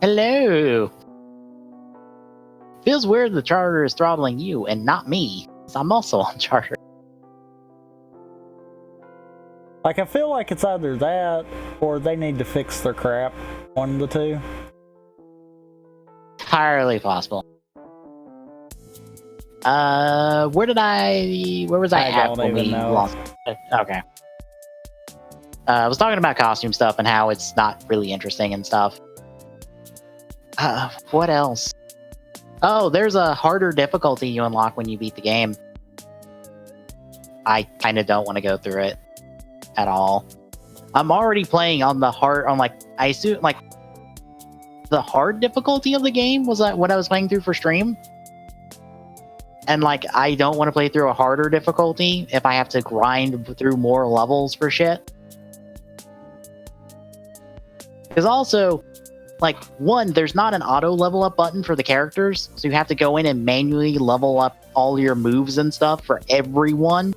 Hello. Feels weird the charter is throttling you and not me, 'cause I'm also on charter. Like, I feel like it's either that or they need to fix their crap. One of the two. Entirely possible. Where was I at when we lost? Okay. I was talking about costume stuff and how it's not really interesting and stuff. What else? Oh, there's a harder difficulty you unlock when you beat the game. I kind of don't want to go through it at all. I'm already playing on the hard, I assume, the hard difficulty of the game was what I was playing through for stream. And, I don't want to play through a harder difficulty if I have to grind through more levels for shit. Because also, one, there's not an auto level up button for the characters, so you have to go in and manually level up all your moves and stuff for everyone.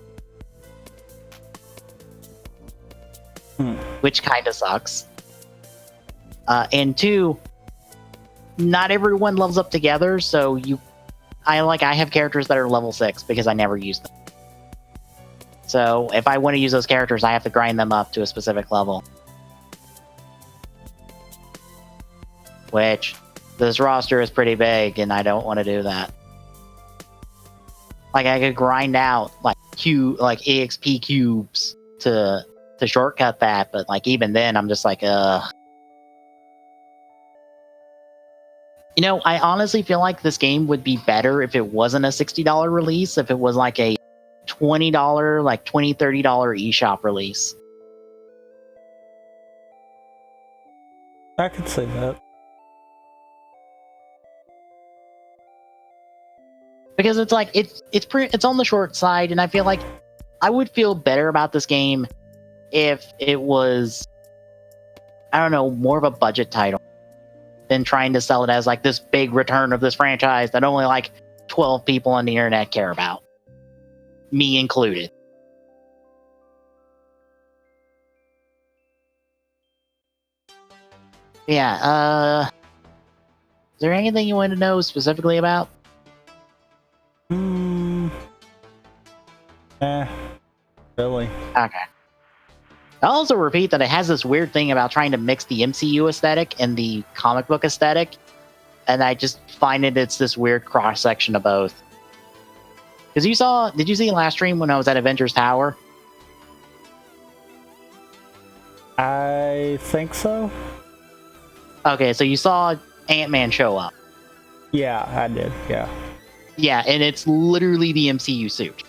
Which kind of sucks. And two, not everyone levels up together, so I have characters that are level 6 because I never use them. So if I want to use those characters, I have to grind them up to a specific level. Which, this roster is pretty big, and I don't want to do that. I could grind out, EXP cubes to shortcut that, but, even then, I'm just I honestly feel like this game would be better if it wasn't a $60 release, if it was, a $20, $20, $30 eShop release. I could see that. Because it's it's on the short side, and I feel like I would feel better about this game if it was, I don't know, more of a budget title than trying to sell it as this big return of this franchise that only 12 people on the internet care about, me included. Yeah. Is there anything you want to know specifically about? Really? Okay. I'll also repeat that it has this weird thing about trying to mix the MCU aesthetic and the comic book aesthetic, and I just find it's this weird cross-section of both. Because did you see last stream when I was at Avengers Tower? I think so. Okay, so you saw Ant-Man show up. Yeah, I did, yeah. Yeah, and it's literally the MCU suit.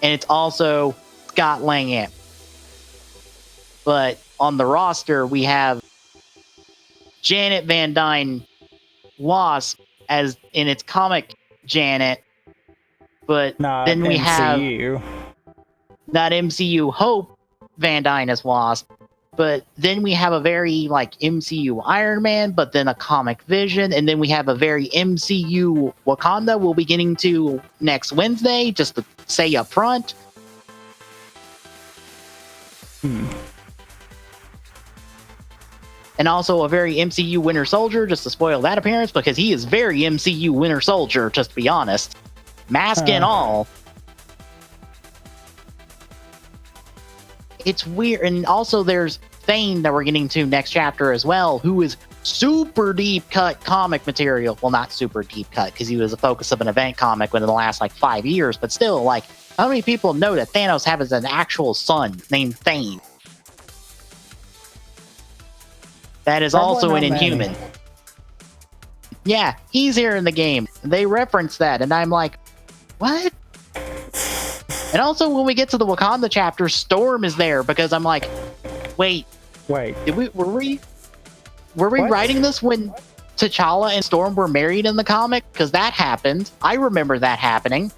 And it's also Scott Lang Ant. But on the roster, we have Janet Van Dyne Wasp as in its comic Janet. But then we have not MCU Hope Van Dyne as Wasp. But then we have a very MCU Iron Man, but then a comic Vision, and then we have a very MCU Wakanda we'll be getting to next Wednesday, just to say up front. And also a very MCU Winter Soldier, just to spoil that appearance, because he is very MCU Winter Soldier, just to be honest. Mask and all. It's weird. And also there's Thane that we're getting to next chapter as well, who is super deep cut comic material. Well, not super deep cut, because he was the focus of an event comic within the last 5 years, but still, how many people know that Thanos has an actual son named Thane? That is also an Inhuman. Yeah, he's here in the game. They reference that, and I'm like, what? And also, when we get to the Wakanda chapter, Storm is there, because I'm like, wait. Were we writing this when T'Challa and Storm were married in the comic? Because that happened. I remember that happening.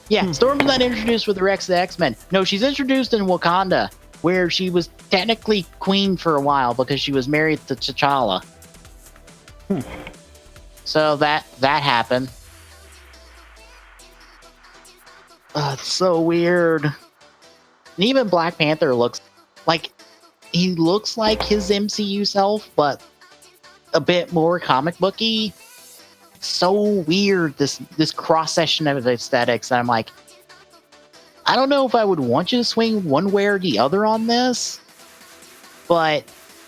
Yeah, Storm was not introduced with the rest of the X-Men. No, she's introduced in Wakanda, where she was technically queen for a while because she was married to T'Challa. So that happened. It's so weird. And even Black Panther looks he looks like his MCU self, but a bit more comic booky. So weird, this cross section of aesthetics. And I'm like, I don't know if I would want you to swing one way or the other on this, but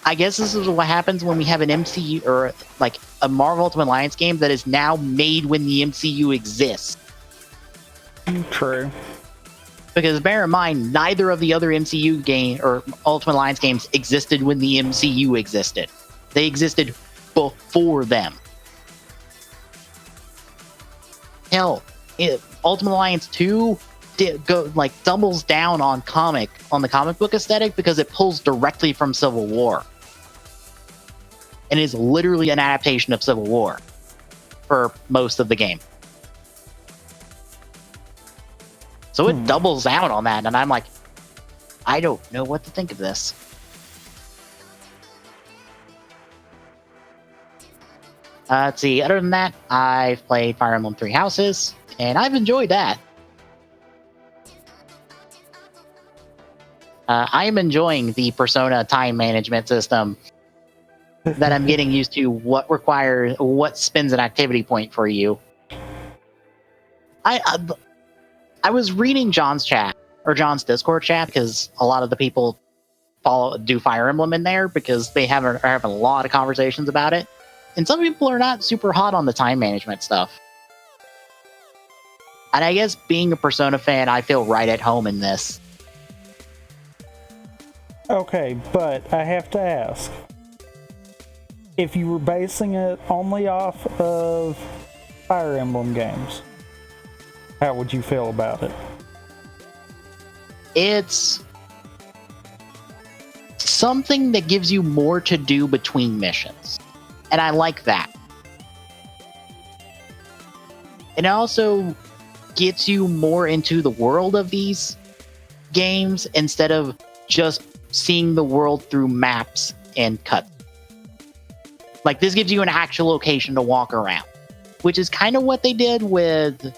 I guess this is what happens when we have an MCU or like a Marvel Ultimate Alliance game that is now made when the MCU exists. True. Because bear in mind, neither of the other MCU game or Ultimate Alliance games existed when the MCU existed. They existed before them. Hell, Ultimate Alliance 2 doubles down on the comic book aesthetic because it pulls directly from Civil War. And is literally an adaptation of Civil War for most of the game. So it doubles out on that, and I'm like, I don't know what to think of this. Let's see, other than that, I've played Fire Emblem Three Houses, and I've enjoyed that. I am enjoying the Persona time management system that I'm getting used to, what spends an activity point for you. I was reading John's chat, or John's Discord chat, because a lot of the people do Fire Emblem in there because they are having a lot of conversations about it. And some people are not super hot on the time management stuff. And I guess being a Persona fan, I feel right at home in this. Okay, but I have to ask. If you were basing it only off of Fire Emblem games, how would you feel about it? It's something that gives you more to do between missions. And I like that. It also gets you more into the world of these games instead of just seeing the world through maps and cuts. Like, this gives you an actual location to walk around, which is kind of what they did with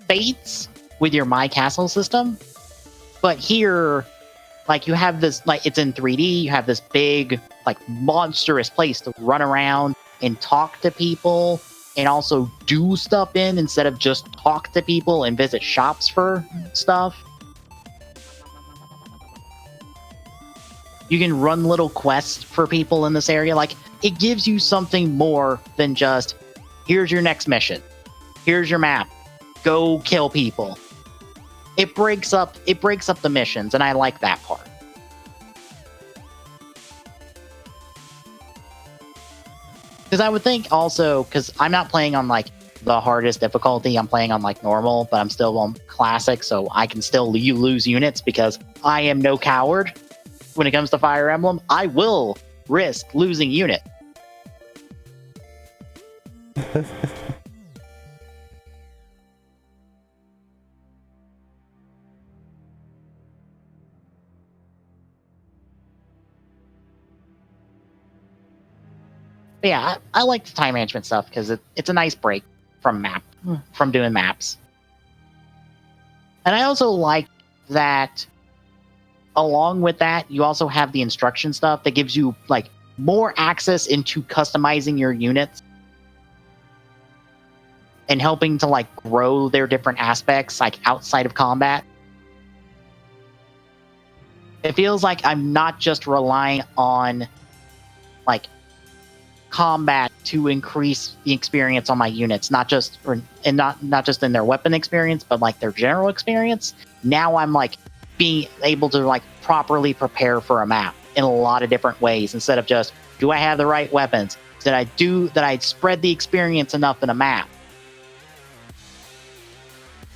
Fates with your My Castle system. But here, like, you have this, like, it's in 3D, you have this big, like, monstrous place to run around and talk to people and also do stuff in instead of just talk to people and visit shops for stuff. You can run little quests for people in this area. Like, it gives you something more than just, here's your next mission. Here's your map. Go kill people. It breaks up the missions, and I like that part. Because I would think also, because I'm not playing on like the hardest difficulty, I'm playing on like normal, but I'm still on classic, so I can still lose units because I am no coward. When it comes to Fire Emblem, I will risk losing unit. But yeah, I like the time management stuff because it's a nice break from doing maps. And I also like that along with that, you also have the instruction stuff that gives you like more access into customizing your units and helping to like grow their different aspects like outside of combat. It feels like I'm not just relying on like combat to increase the experience on my units, not just in their weapon experience, but like their general experience. Now I'm like being able to like properly prepare for a map in a lot of different ways instead of just, do I have the right weapons? Did I spread the experience enough in a map?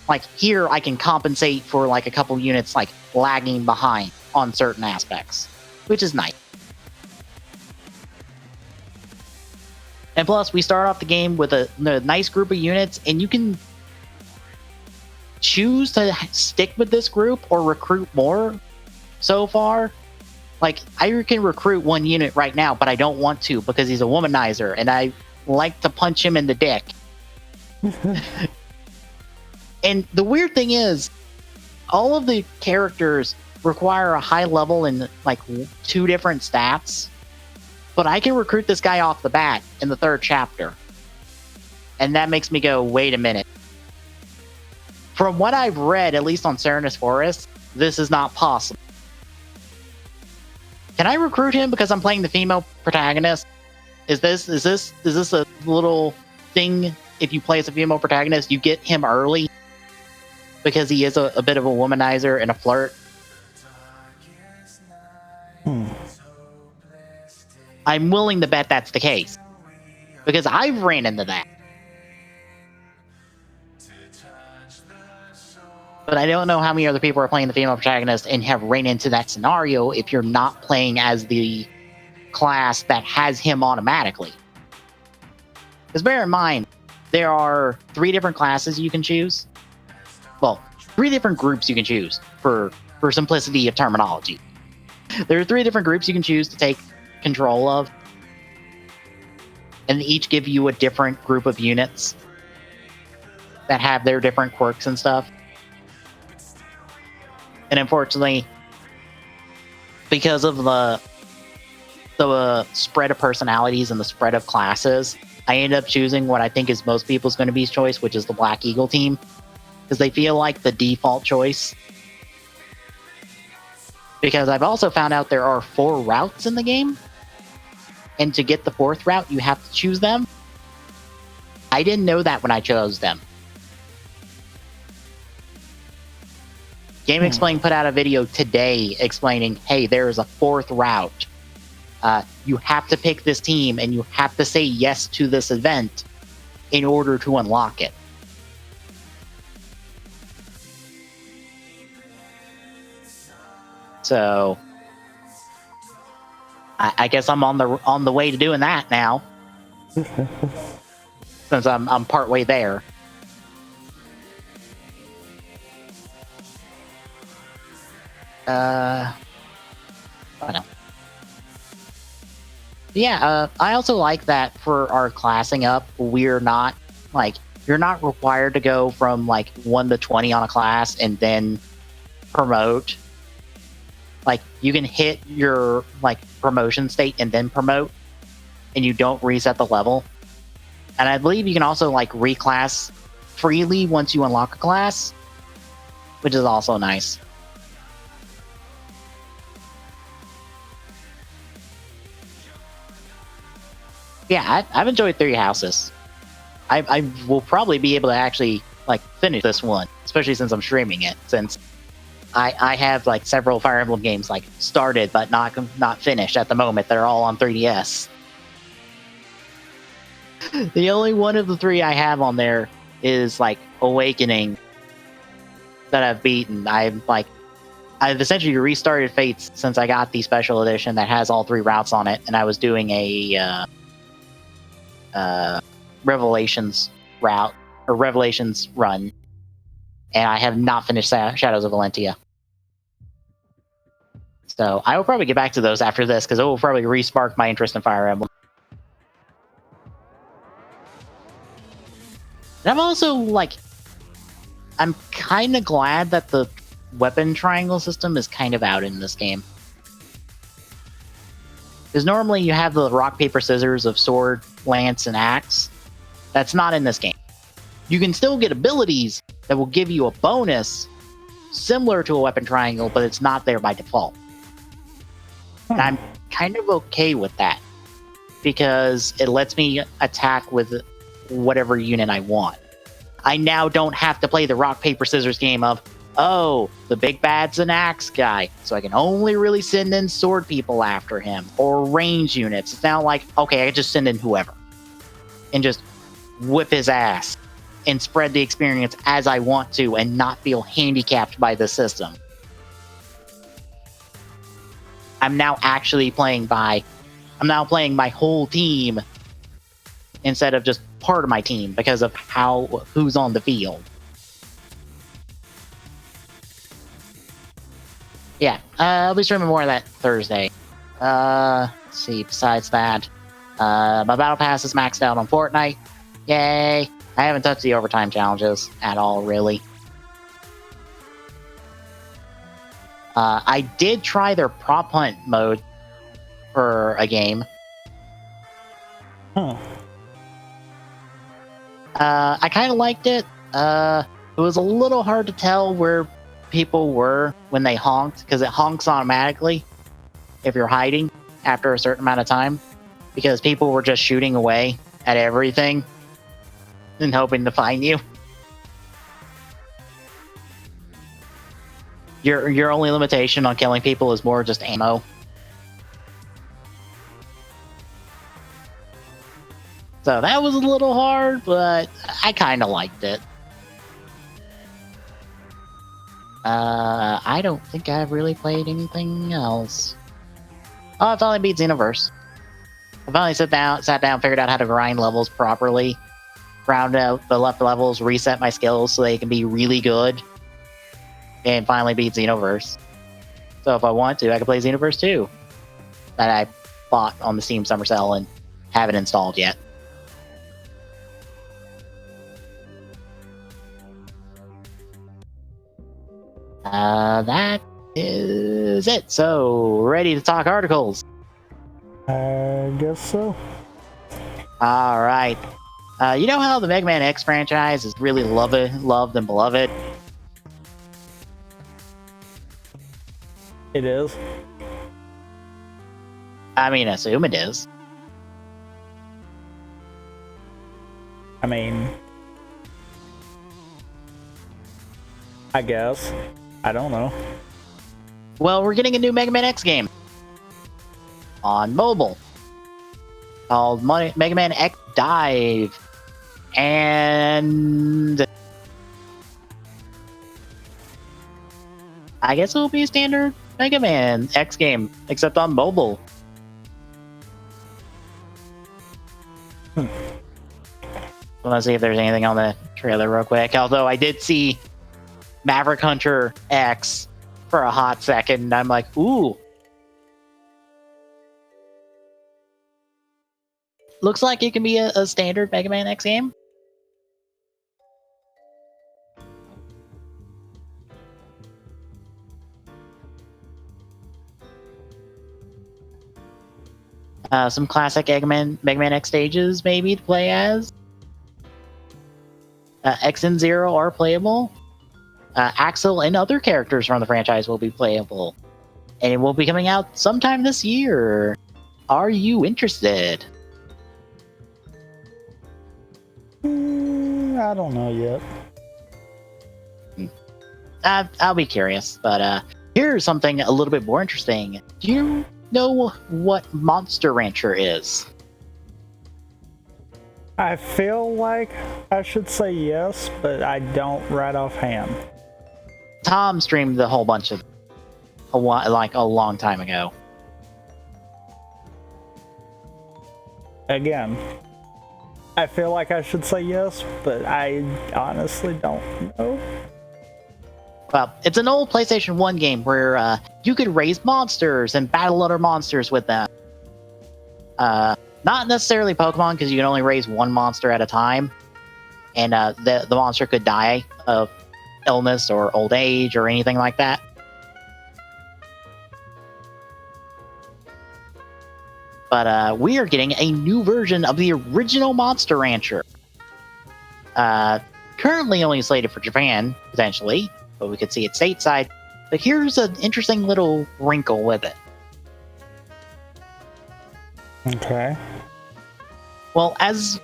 Like here I can compensate for like a couple units like lagging behind on certain aspects, which is nice. And plus we start off the game with a nice group of units, and you can choose to stick with this group or recruit more. So far, like, I can recruit one unit right now, but I don't want to because he's a womanizer and I like to punch him in the dick. And the weird thing is, all of the characters require a high level in like 2 different stats, but I can recruit this guy off the bat in the 3rd chapter. And that makes me go, wait a minute. From what I've read, at least on Serenus Forest, this is not possible. Can I recruit him because I'm playing the female protagonist? Is this a little thing? If you play as a female protagonist, you get him early because he is a bit of a womanizer and a flirt. I'm willing to bet that's the case because I've ran into that. But I don't know how many other people are playing the female protagonist and have ran into that scenario if you're not playing as the class that has him automatically. Because bear in mind, there are 3 different classes you can choose. Well, 3 different groups you can choose for simplicity of terminology. There are 3 different groups you can choose to take control of. And they each give you a different group of units that have their different quirks and stuff. And unfortunately, because of the spread of personalities and the spread of classes, I end up choosing what I think is most people's going to be choice, which is the Black Eagle team. Because they feel like the default choice. Because I've also found out there are 4 routes in the game. And to get the 4th route, you have to choose them. I didn't know that when I chose them. Game Explain put out a video today explaining, hey, there is a 4th route. You have to pick this team and you have to say yes to this event in order to unlock it. So I guess I'm on the way to doing that now. Since I'm partway there. I don't know. Yeah, I also like that for our classing up, we're not, like, you're not required to go from, like, 1 to 20 on a class and then promote. Like, you can hit your, like, promotion state and then promote, and you don't reset the level. And I believe you can also, like, reclass freely once you unlock a class, which is also nice. Yeah, I've enjoyed 3 Houses. I will probably be able to actually, like, finish this one, especially since I'm streaming it, since I have, like, several Fire Emblem games, like, started but not finished at the moment. They're all on 3DS. The only one of the 3 I have on there is, like, Awakening that I've beaten. I've essentially restarted Fates since I got the special edition that has all 3 routes on it, and I was doing a Revelations route, or Revelations run, and I have not finished Shadows of Valentia. So I will probably get back to those after this, because it will probably re-spark my interest in Fire Emblem. And I'm also, like, I'm kind of glad that the weapon triangle system is kind of out in this game. Because normally you have the rock, paper, scissors of sword, lance, and axe. That's not in this game. You can still get abilities that will give you a bonus similar to a weapon triangle, but it's not there by default. And I'm kind of okay with that, because it lets me attack with whatever unit I want. I now don't have to play the rock, paper, scissors game of, oh, the big bad's an axe guy, so I can only really send in sword people after him, or range units. It's now like, okay, I can just send in whoever, and just whip his ass, and spread the experience as I want to, and not feel handicapped by the system. I'm now actually playing my whole team, instead of just part of my team, because of who's on the field. Yeah, I'll be streaming more of that Thursday. Let's see, besides that, my Battle Pass is maxed out on Fortnite. Yay! I haven't touched the overtime challenges at all, really. I did try their prop hunt mode for a game. Huh. I kind of liked it. It was a little hard to tell where people were when they honked, because it honks automatically if you're hiding after a certain amount of time, because people were just shooting away at everything and hoping to find you. Your only limitation on killing people is more just ammo. So that was a little hard, but I kind of liked it. I don't think I've really played anything else. Oh, I finally beat Xenoverse. I finally sat down, figured out how to grind levels properly, round out the left levels, reset my skills so they can be really good, and finally beat Xenoverse. So if I want to, I can play Xenoverse 2 that I bought on the Steam Summer Sale and haven't installed yet. That is it. So, ready to talk articles? I guess so. All right. You know how the Mega Man X franchise is really loved and beloved? It is. I mean, I assume it is. I mean, I guess. I don't know. Well, we're getting a new Mega Man X game on mobile called Mega Man X Dive. And I guess it will be a standard Mega Man X game, except on mobile. Let's see if there's anything on the trailer real quick. Although I did see Maverick Hunter X for a hot second, and I'm like, ooh. Looks like it can be a standard Mega Man X game. Some classic Mega Man X stages, maybe, to play as. X and Zero are playable. Axel and other characters from the franchise will be playable. And it will be coming out sometime this year. Are you interested? I don't know yet. I'll be curious. But here's something a little bit more interesting. Do you know what Monster Rancher is? I feel like I should say yes, but I don't right offhand. Tom streamed a whole bunch of a long time ago. Again, I feel like I should say yes, but I honestly don't know. Well, it's an old PlayStation 1 game where you could raise monsters and battle other monsters with them. Not necessarily Pokemon, because you can only raise one monster at a time. And the monster could die of illness or old age or anything like that. But we are getting a new version of the original Monster Rancher. Currently only slated for Japan, potentially, but we could see it stateside. But here's an interesting little wrinkle with it. Okay. Well, as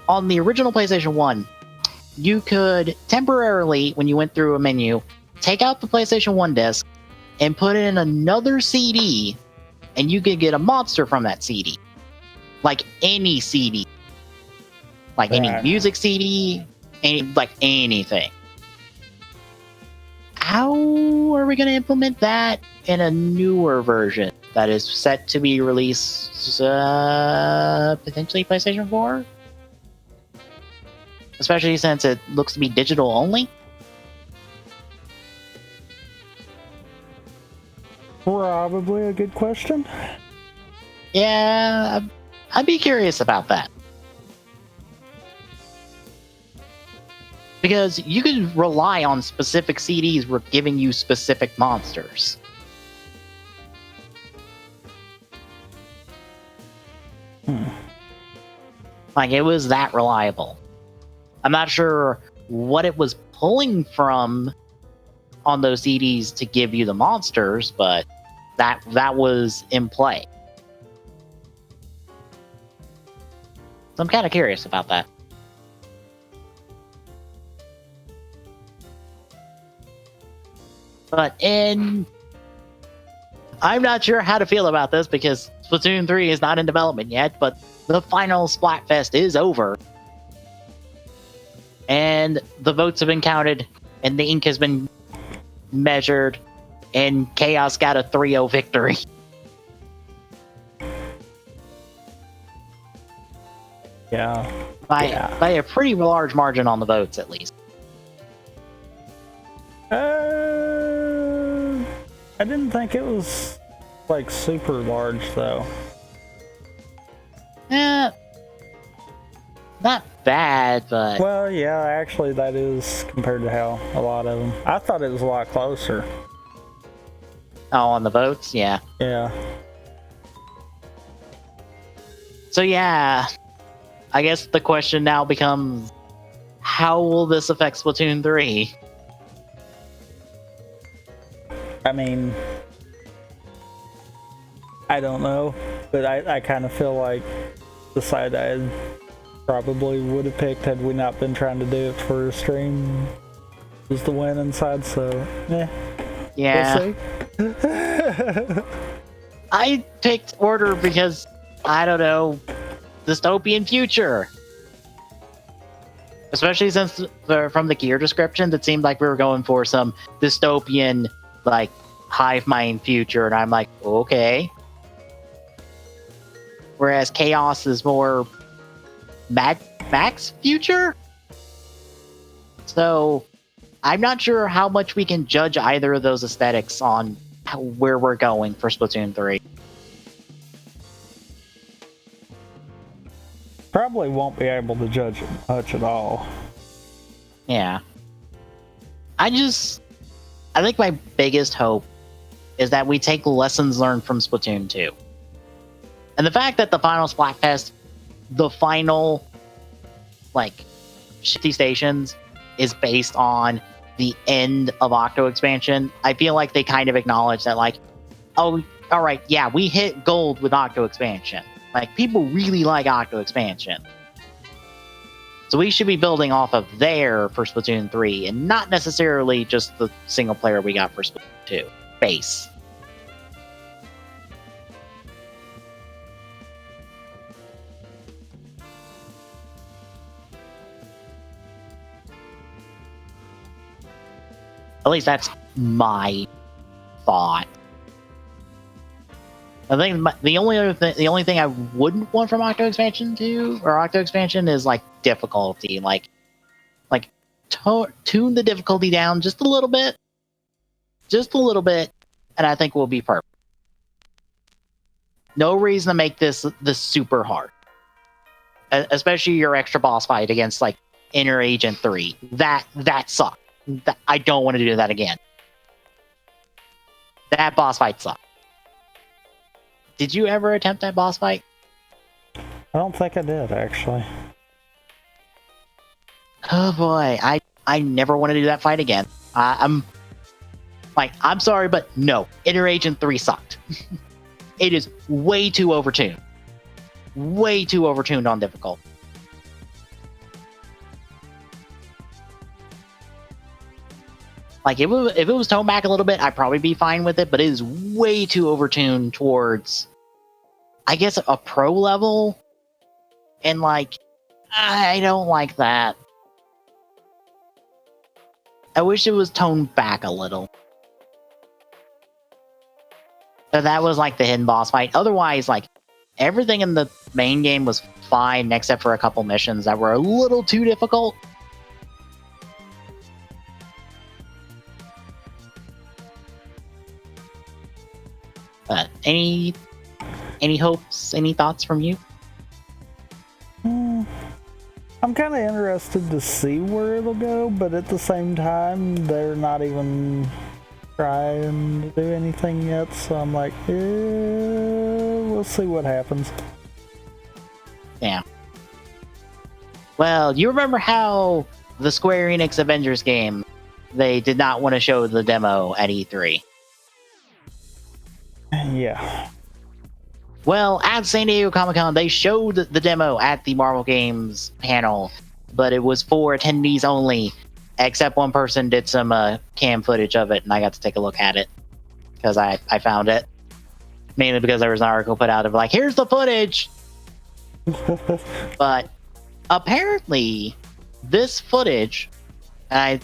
on the original PlayStation 1, you could temporarily, when you went through a menu, take out the PlayStation 1 disc and put in another CD, and you could get a monster from that CD. Like any CD. Like any music CD, anything. How are we going to implement that in a newer version that is set to be released potentially PlayStation 4? Especially since it looks to be digital only? Probably a good question. Yeah, I'd be curious about that. Because you could rely on specific CDs giving you specific monsters. Like, it was that reliable. I'm not sure what it was pulling from on those CDs to give you the monsters, but that was in play. So I'm kind of curious about that. But I'm not sure how to feel about this because Splatoon 3 is not in development yet, but the final Splatfest is over. And the votes have been counted, and the ink has been measured, and Chaos got a 3-0 victory. Yeah. By a pretty large margin on the votes, at least. I didn't think it was, like, super large, though. Not bad, but... Well, yeah, actually, that is compared to how a lot of them. I thought it was a lot closer. Oh, on the votes? Yeah. Yeah. So, yeah. I guess the question now becomes, how will this affect Splatoon 3? I mean, I don't know, but I kind of feel like the side I probably would have picked had we not been trying to do it for a stream was the winning side, so yeah. We'll see. I picked Order because, I don't know, dystopian future. Especially since from the gear descriptions, it seemed like we were going for some dystopian, like, hive mind future, and I'm like, okay. Whereas Chaos is more Max future? So, I'm not sure how much we can judge either of those aesthetics on where we're going for Splatoon 3. Probably won't be able to judge it much at all. Yeah. I think my biggest hope is that we take lessons learned from Splatoon 2. And the fact that the final Splatfest, the final, like, shifty stations is based on the end of Octo expansion, I feel like they kind of acknowledge that, like, oh, alright, yeah, we hit gold with Octo expansion. Like, people really like Octo expansion. So we should be building off of there for Splatoon 3, and not necessarily just the single player we got for Splatoon 2. Base. At least that's my thought. I think the only thing I wouldn't want from Octo Expansion 2 or Octo Expansion is like difficulty, like tune the difficulty down just a little bit, and I think we'll be perfect. No reason to make this super hard, especially your extra boss fight against like Inner Agent 3. That sucked. I don't want to do that again. That boss fight sucked. Did you ever attempt that boss fight? I don't think I did, actually. Oh boy, I never want to do that fight again. I'm sorry, but no. Inner Agent 3 sucked. It is way too overtuned. Way too overtuned on difficult. Like, if it was toned back a little bit, I'd probably be fine with it, but it is way too overtuned towards, I guess, a pro level. And, like, I don't like that. I wish it was toned back a little. But that was, like, the hidden boss fight. Otherwise, like, everything in the main game was fine, except for a couple missions that were a little too difficult. But any hopes, any thoughts from you? I'm kind of interested to see where it'll go, but at the same time, they're not even trying to do anything yet, so I'm like, we'll see what happens. Yeah. Well, you remember how the Square Enix Avengers game, they did not want to show the demo at E3. Yeah. Well, at San Diego Comic-Con, they showed the demo at the Marvel Games panel, but it was for attendees only, except one person did some cam footage of it, and I got to take a look at it, because I found it. Mainly because there was an article put out of like, here's the footage! But apparently, this footage, I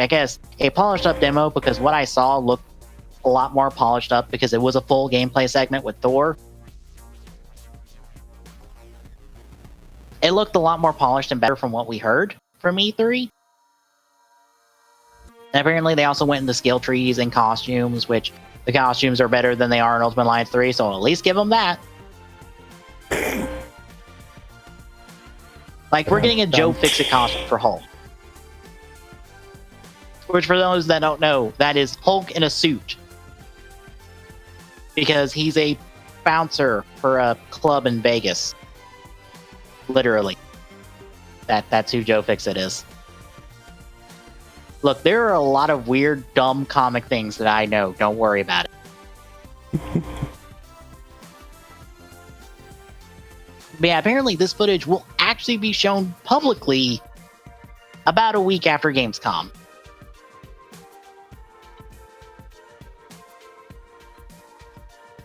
guess, a polished up demo, because what I saw looked a lot more polished up because it was a full gameplay segment with Thor. It looked a lot more polished and better from what we heard from E3. And apparently they also went into skill trees and costumes, which the costumes are better than they are in Ultimate Alliance 3, so at least give them that. Like, we're getting a Joe Fixit costume for Hulk. Which, for those that don't know, that is Hulk in a suit. Because he's a bouncer for a club in Vegas. Literally. That's who Joe Fixit is. Look, there are a lot of weird, dumb comic things that I know. Don't worry about it. But yeah, apparently this footage will actually be shown publicly about a week after Gamescom.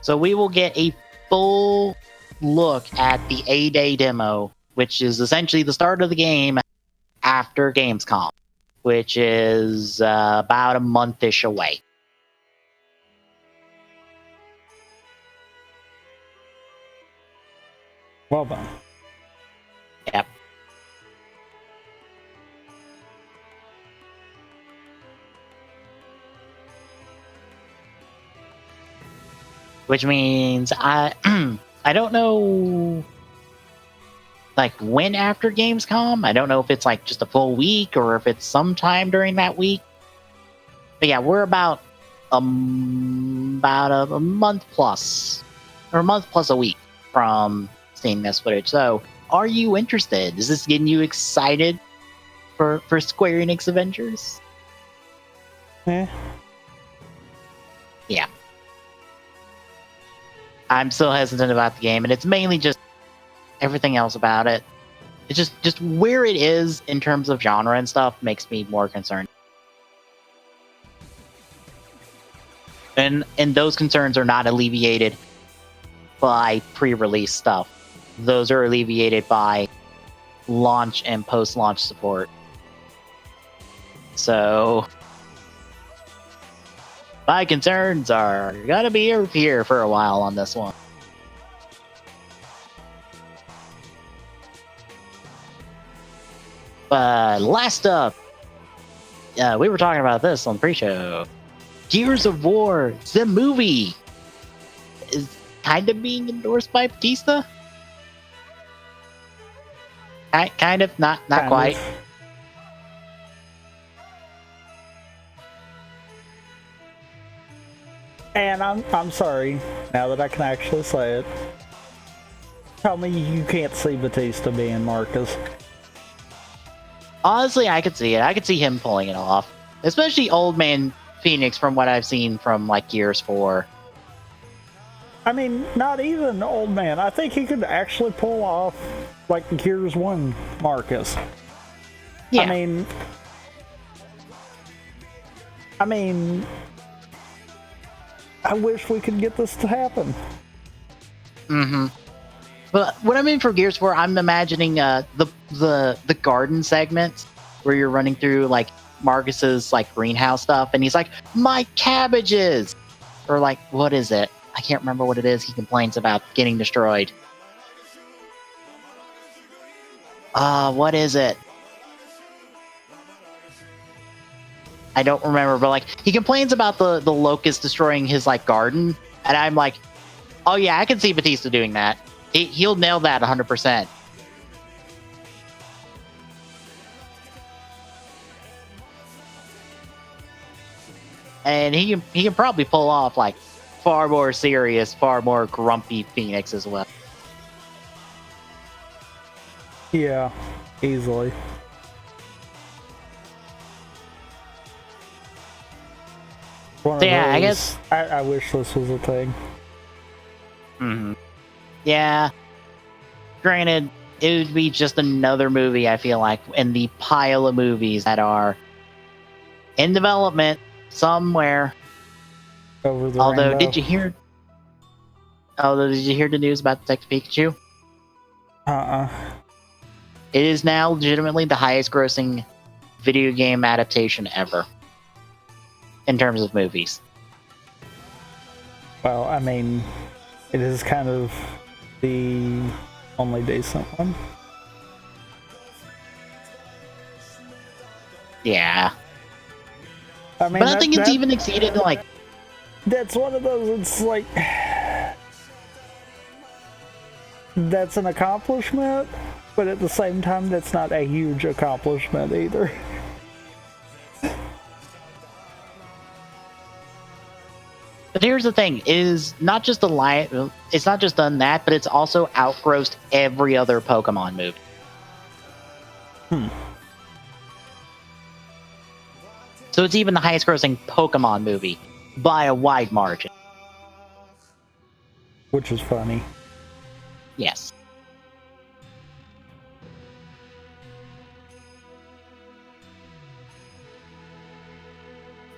So we will get a full look at the A-Day demo, which is essentially the start of the game after Gamescom, which is about a month-ish away. Well done. Yep. Which means I don't know, like, when after Gamescom. I don't know if it's like just a full week or if it's sometime during that week. But yeah, we're about a month plus, or a month plus a week from seeing this footage. So, are you interested? Is this getting you excited for Square Enix Avengers? Eh. Yeah. I'm still hesitant about the game, and it's mainly just everything else about it. It's just where it is in terms of genre and stuff makes me more concerned. And those concerns are not alleviated by pre-release stuff. Those are alleviated by launch and post-launch support. So my concerns are gonna be here for a while on this one. But last up, we were talking about this on the pre-show. Gears of War, the movie, is kind of being endorsed by Batista. Kind of, not quite. And I'm sorry, now that I can actually say it. Tell me you can't see Batista being Marcus. Honestly, I could see it. I could see him pulling it off. Especially Old Man Phoenix, from what I've seen from, like, Gears 4. I mean, not even Old Man. I think he could actually pull off, like, Gears 1 Marcus. Yeah. I mean, I wish we could get this to happen. Mm-hmm. But what I mean for Gears 4, I'm imagining the garden segment where you're running through, like, Marcus's, like, greenhouse stuff, and he's like, my cabbages! Or, like, what is it? I can't remember what it is he complains about getting destroyed. What is it? I don't remember, but, like, he complains about the locust destroying his, like, garden, and I'm like, oh yeah, I can see Batista doing that. He'll nail that 100%. And he can probably pull off, like, far more serious, far more grumpy Phoenix as well. Yeah, easily. One So of yeah, those, I guess. I wish this was a thing. Yeah. Granted, it would be just another movie, I feel like, in the pile of movies that are in development somewhere. Over the Although, rainbow. did you hear the news about Detective Pikachu? It is now legitimately the highest grossing video game adaptation ever. In terms of movies. Well, I mean, it is kind of the only decent one. Yeah. I mean, but I think it's even exceeded, like... That's one of those, it's like... That's an accomplishment, but at the same time, that's not a huge accomplishment either. But here's the thing, is not just it's not just done that, but it's also outgrossed every other Pokemon movie. So it's even the highest grossing Pokemon movie by a wide margin. Which is funny. Yes.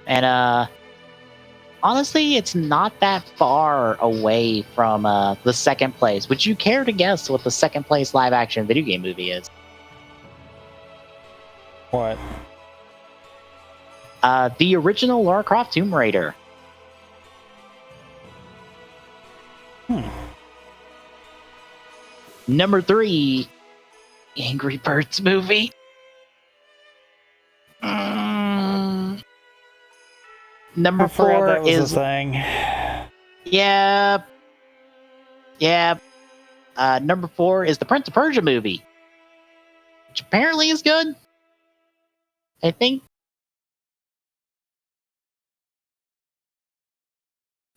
And honestly, it's not that far away from the second place. Would you care to guess what the second place live action video game movie is? What? The original Lara Croft Tomb Raider. Number 3, Angry Birds movie. Number 4 that was is a thing. Yep. Number 4 is the Prince of Persia movie, which apparently is good. I think.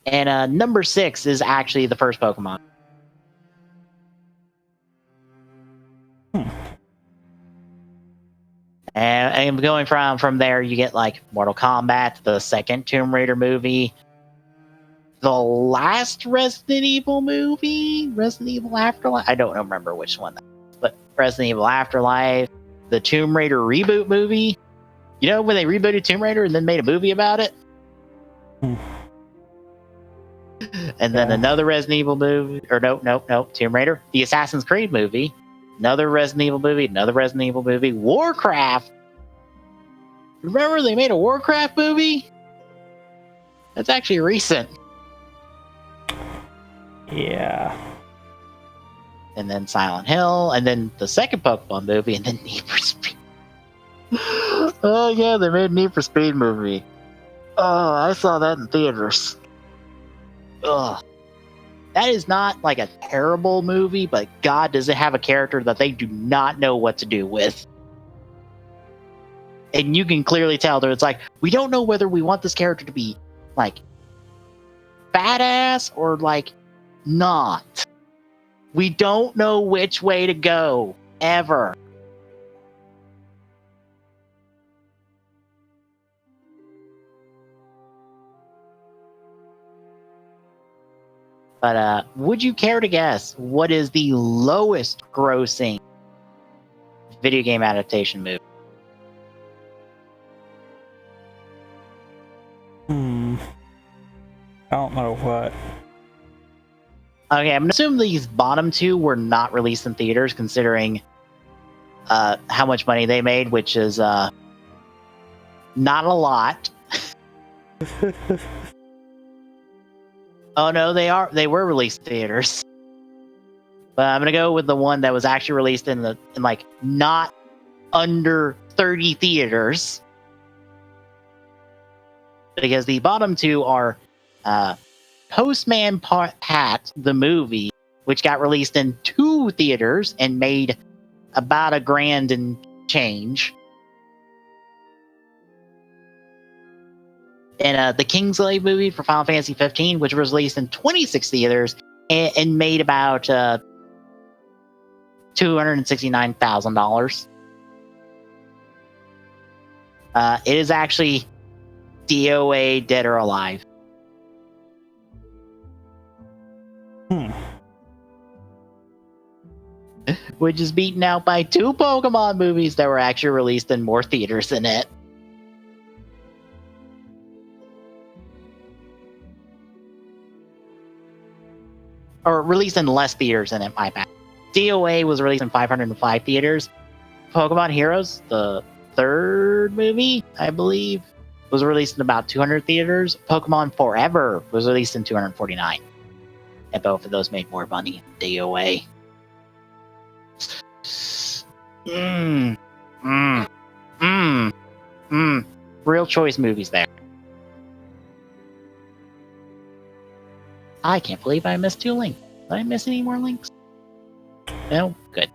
And number 6 is actually the first Pokemon. And going from there, you get like Mortal Kombat, the second Tomb Raider movie, the last Resident Evil movie, Resident Evil Afterlife. I don't remember which one that is, but Resident Evil Afterlife, the Tomb Raider reboot movie. You know when they rebooted Tomb Raider and then made a movie about it? And then another Resident Evil movie, or nope, Tomb Raider, the Assassin's Creed movie, another Resident Evil movie, Warcraft. Remember they made a Warcraft movie? That's actually recent. Yeah. And then Silent Hill, and then the second Pokemon movie, and then Need for Speed. Oh yeah, they made Need for Speed movie. Oh, I saw that in theaters. Ugh. That is not like a terrible movie, but God, does it have a character that they do not know what to do with. And you can clearly tell that it's like, we don't know whether we want this character to be like badass or like not. We don't know which way to go ever. But would you care to guess what is the lowest grossing video game adaptation movie? I don't know what. Okay, I'm gonna assume these bottom two were not released in theaters, considering how much money they made, which is not a lot. Oh no, they were released in theaters. But I'm gonna go with the one that was actually released in like not under 30 theaters. Because the bottom two are Postman Pat, the movie, which got released in 2 theaters and made about $1,000 and change. And the Kingslave movie for Final Fantasy 15, which was released in 26 theaters and made about $269,000. It is actually DOA Dead or Alive. Which is beaten out by 2 Pokemon movies that were actually released in more theaters than it. Or released in less theaters than it, my bad. DOA was released in 505 theaters. Pokemon Heroes, the 3rd movie, I believe, was released in about 200 theaters. Pokemon Forever was released in 249. And both of those made more money than DOA. Real choice movies there. I can't believe I missed 2 links. Did I miss any more links? No? Good.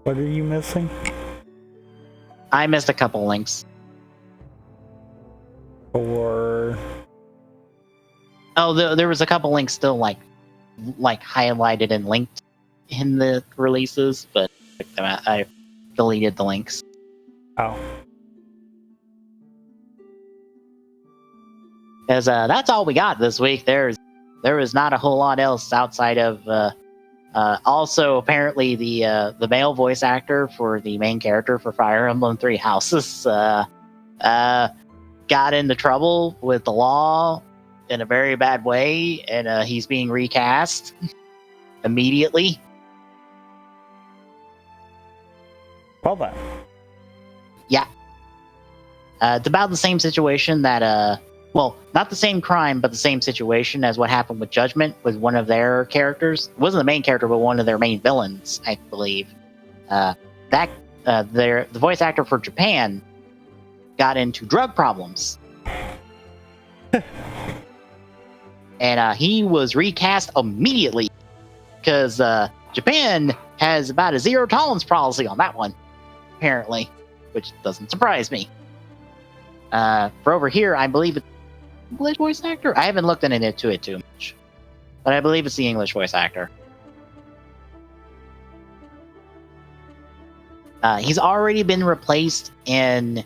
What are you missing? I missed a couple links. Or... Oh, there was a couple links still like highlighted and linked in the releases, but I deleted the links. Oh. Because that's all we got this week. There was not a whole lot else outside of also apparently the male voice actor for the main character for Fire Emblem Three Houses got into trouble with the law in a very bad way, and he's being recast immediately. Well then. Yeah. It's about the same situation that well, not the same crime, but the same situation as what happened with Judgment with one of their characters. It wasn't the main character, but one of their main villains, I believe. The voice actor for Japan got into drug problems. And he was recast immediately because Japan has about a 0 tolerance policy on that one, apparently, which doesn't surprise me. For over here, I believe it's English voice actor? I haven't looked into it too much, but I believe it's the English voice actor. He's already been replaced in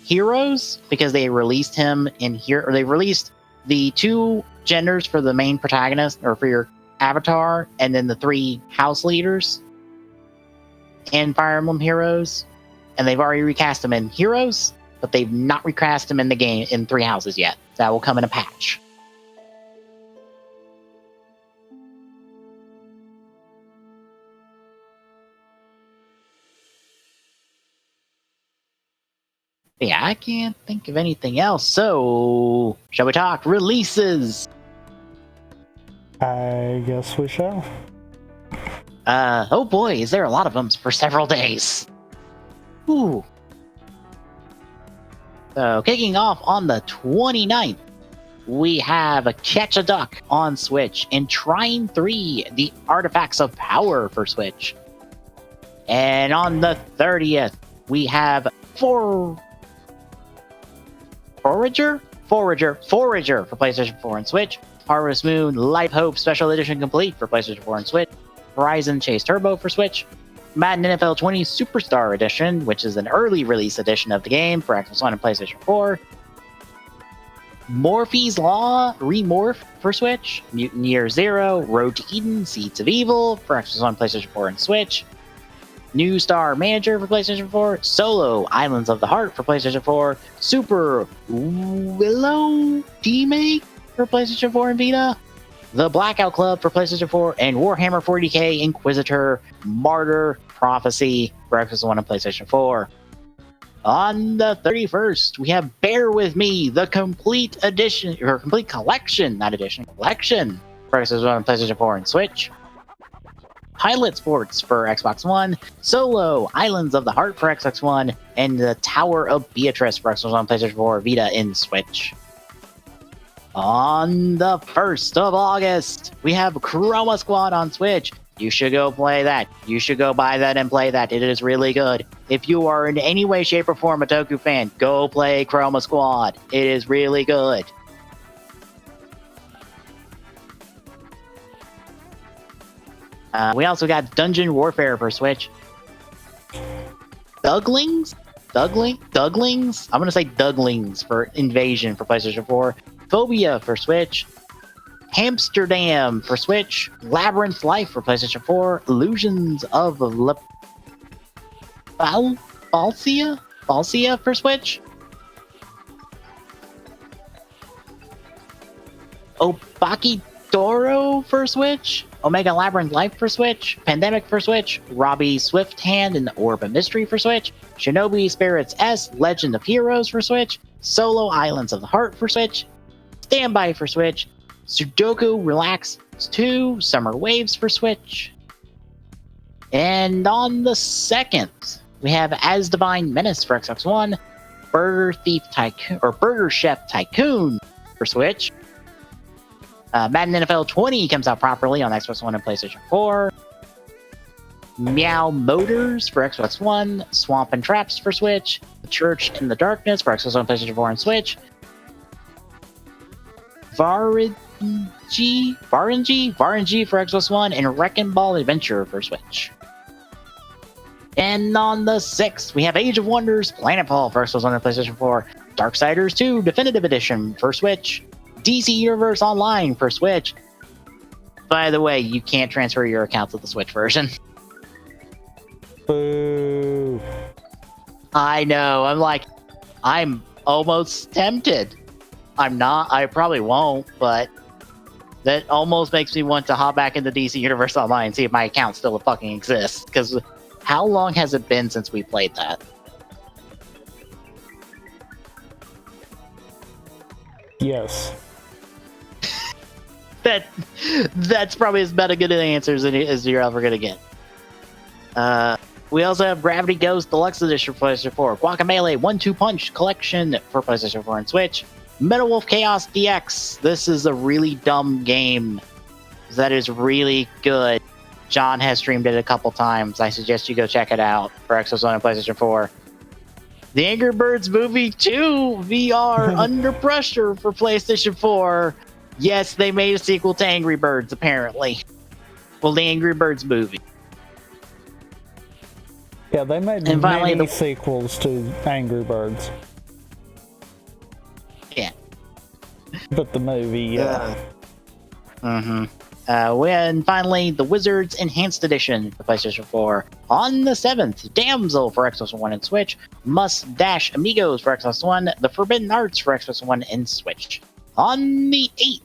Heroes because they released him in here. Or they released the 2 genders for the main protagonist or for your avatar, and then the 3 house leaders in Fire Emblem Heroes, and they've already recast him in Heroes. But they've not recast him in the game in 3 houses yet. That will come in a patch. Yeah, I can't think of anything else. So, shall we talk releases? I guess we shall. Oh boy, is there a lot of them for several days. Ooh. So, kicking off on the 29th, we have Catch a Duck on Switch and Trine 3, The Artifacts of Power for Switch. And on the 30th, we have Forager for PlayStation 4 and Switch. Harvest Moon Life Hope Special Edition Complete for PlayStation 4 and Switch. Horizon Chase Turbo for Switch. Madden NFL 20 Superstar Edition, which is an early release edition of the game for Xbox One and PlayStation 4. Morphe's Law Remorph for Switch. Mutant Year Zero, Road to Eden, Seeds of Evil for Xbox One, PlayStation 4, and Switch. New Star Manager for PlayStation 4. Solo Islands of the Heart for PlayStation 4. Super Willow Remake for PlayStation 4 and Vita. The Blackout Club for PlayStation 4, and Warhammer 40k Inquisitor Martyr Prophecy for Xbox One and PlayStation 4. On the 31st, we have Bear With Me, the complete edition, or complete collection, not edition, collection for Xbox One and PlayStation 4 and Switch. Pilot Sports for Xbox One, Solo Islands of the Heart for Xbox One, and the Tower of Beatrice for Xbox One and PlayStation 4 Vita in Switch. On the 1st of August, we have Chroma Squad on Switch. You should go play that. You should go buy that and play that. It is really good. If you are in any way, shape, or form a Toku fan, go play Chroma Squad. It is really good. We also got Dungeon Warfare for Switch. Duglings? I'm gonna say Duglings for Invasion for PlayStation 4. Phobia for Switch. Hamsterdam for Switch. Labyrinth Life for PlayStation 4. Illusions of Falsia for Switch. Obaki Doro for Switch. Omega Labyrinth Life for Switch. Pandemic for Switch. Robbie Swift Hand and the Orb of Mystery for Switch. Shinobi Spirits S Legend of Heroes for Switch. Solo Islands of the Heart for Switch. Standby for Switch. Sudoku Relax 2 Summer Waves for Switch. And on the 2nd, we have As Divine Menace for Xbox One. Burger Chef Tycoon for Switch. Madden NFL 20 comes out properly on Xbox One and PlayStation 4. Meow Motors for Xbox One. Swamp and Traps for Switch. The Church in the Darkness for Xbox One, PlayStation 4, and Switch. Varangi for Xbox One, and Wrecking Ball Adventure for Switch. And on the 6th, we have Age of Wonders Planetfall for Xbox One and PlayStation 4. Darksiders 2 Definitive Edition for Switch. DC Universe Online for Switch. By the way, you can't transfer your account to the Switch version. Boo. I know. I'm almost tempted. I'm not. I probably won't, but that almost makes me want to hop back into DC Universe Online and see if my account still fucking exists. Because how long has it been since we played that? Yes. That's probably as about a good an answer as you're ever gonna get. We also have Gravity Ghost Deluxe Edition for PlayStation 4, Guacamelee 1-2 Punch Collection for PlayStation 4 and Switch, Metal Wolf Chaos DX. This is a really dumb game that is really good. John has streamed it a couple times. I suggest you go check it out for Xbox One and PlayStation 4. The Angry Birds Movie 2 VR Under Pressure for PlayStation 4. Yes, they made a sequel to Angry Birds, apparently. Well, the Angry Birds movie. Yeah, they made many sequels to Angry Birds. Yeah. But the movie, yeah. And finally, the Wizards Enhanced Edition for PlayStation 4. On the 7th, Damsel for Xbox One and Switch. Must-Dash Amigos for Xbox One. The Forbidden Arts for Xbox One and Switch. On the 8th,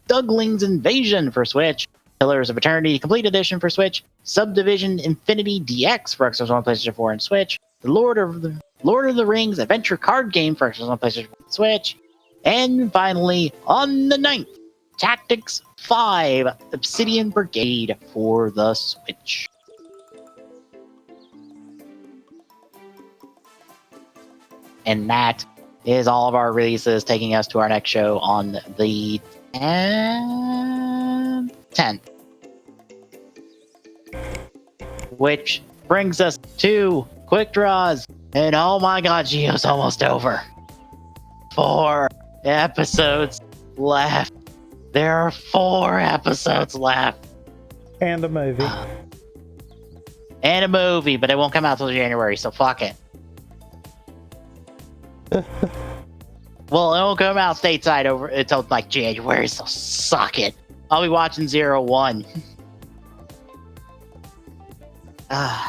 Duglings Invasion for Switch. Pillars of Eternity Complete Edition for Switch. Subdivision Infinity DX for Xbox One, PlayStation 4, and Switch. The Lord of the Rings Adventure Card Game for Xbox One, PlayStation 4, and Switch. And finally, on the 9th, Tactics 5 Obsidian Brigade for the Switch. And that is all of our releases, taking us to our next show on the 10th. Which brings us to Quick Draws. And oh my god, Geo's almost over. 4 episodes left. There are 4 episodes left. And a movie. And a movie, but it won't come out till January, so fuck it. Well, it won't come out stateside until like January, so suck it. I'll be watching 01.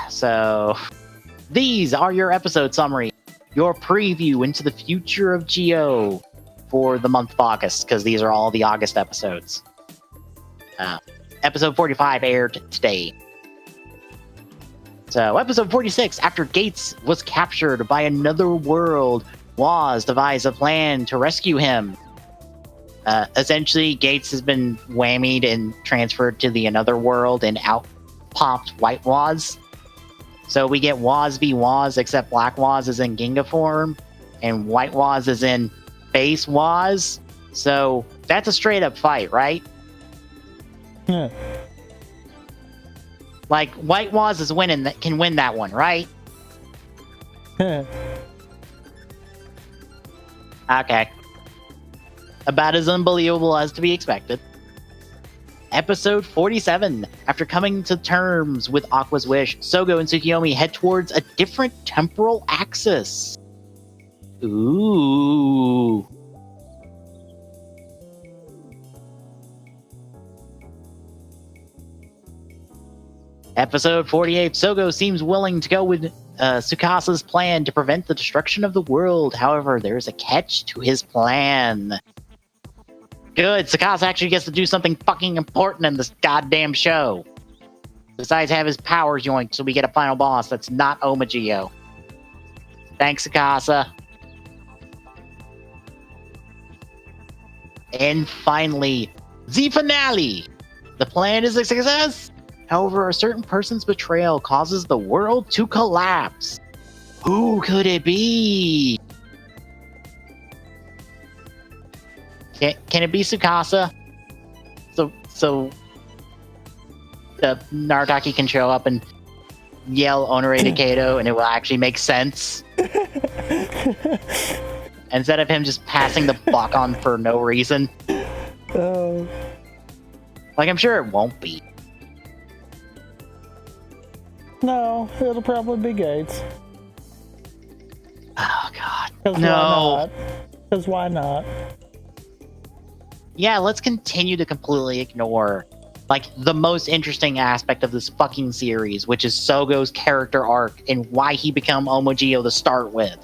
So these are your episode summary, your preview into the future of Geo for the month of August, because these are all the August episodes. Episode 45 aired today. So episode 46, after Gates was captured by another world, Woz devised a plan to rescue him. Essentially, Gates has been whammied and transferred to the another world, and out popped White Woz. So we get Woz v Woz, except Black Woz is in Ginga form, and White Woz is in Base Woz. So that's a straight up fight, right? Yeah. Like, White Woz is winning, that can win that one, right? Yeah. Okay. About as unbelievable as to be expected. Episode 47. After coming to terms with Aqua's wish, Sogo and Tsukiyomi head towards a different temporal axis. Ooh. Episode 48. Sogo seems willing to go with Tsukasa's plan to prevent the destruction of the world. However, there's a catch to his plan. Good, Tsukasa actually gets to do something fucking important in this goddamn show. Besides have his powers yoinked so we get a final boss that's not Omagio. Thanks, Tsukasa. And finally, the finale! The plan is a success! However, a certain person's betrayal causes the world to collapse. Who could it be? Can it be Tsukasa? So Narataki can show up and yell Onore to Kato and it will actually make sense. Instead of him just passing the buck on for no reason. Like, I'm sure it won't be. No, it'll probably be Gates. Oh, God. No. Because why not? Yeah, let's continue to completely ignore, like, the most interesting aspect of this fucking series, which is Sogo's character arc and why he became Omagio to start with.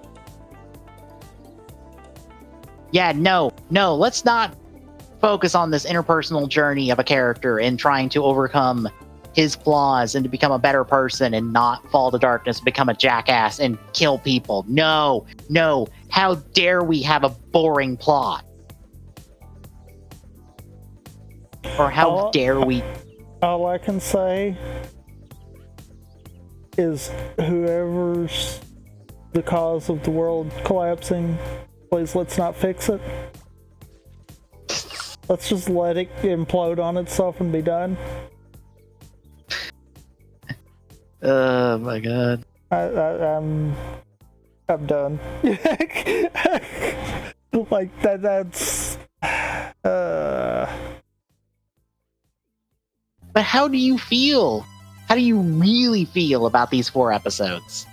Yeah, no, let's not focus on this interpersonal journey of a character and trying to overcome his flaws and to become a better person and not fall to darkness, become a jackass and kill people. No, how dare we have a boring plot? Or how dare we... All I can say is whoever's the cause of the world collapsing, please let's not fix it. Let's just let it implode on itself and be done. Oh my God. I'm done. Like that's But how do you feel? How do you really feel about these 4 episodes?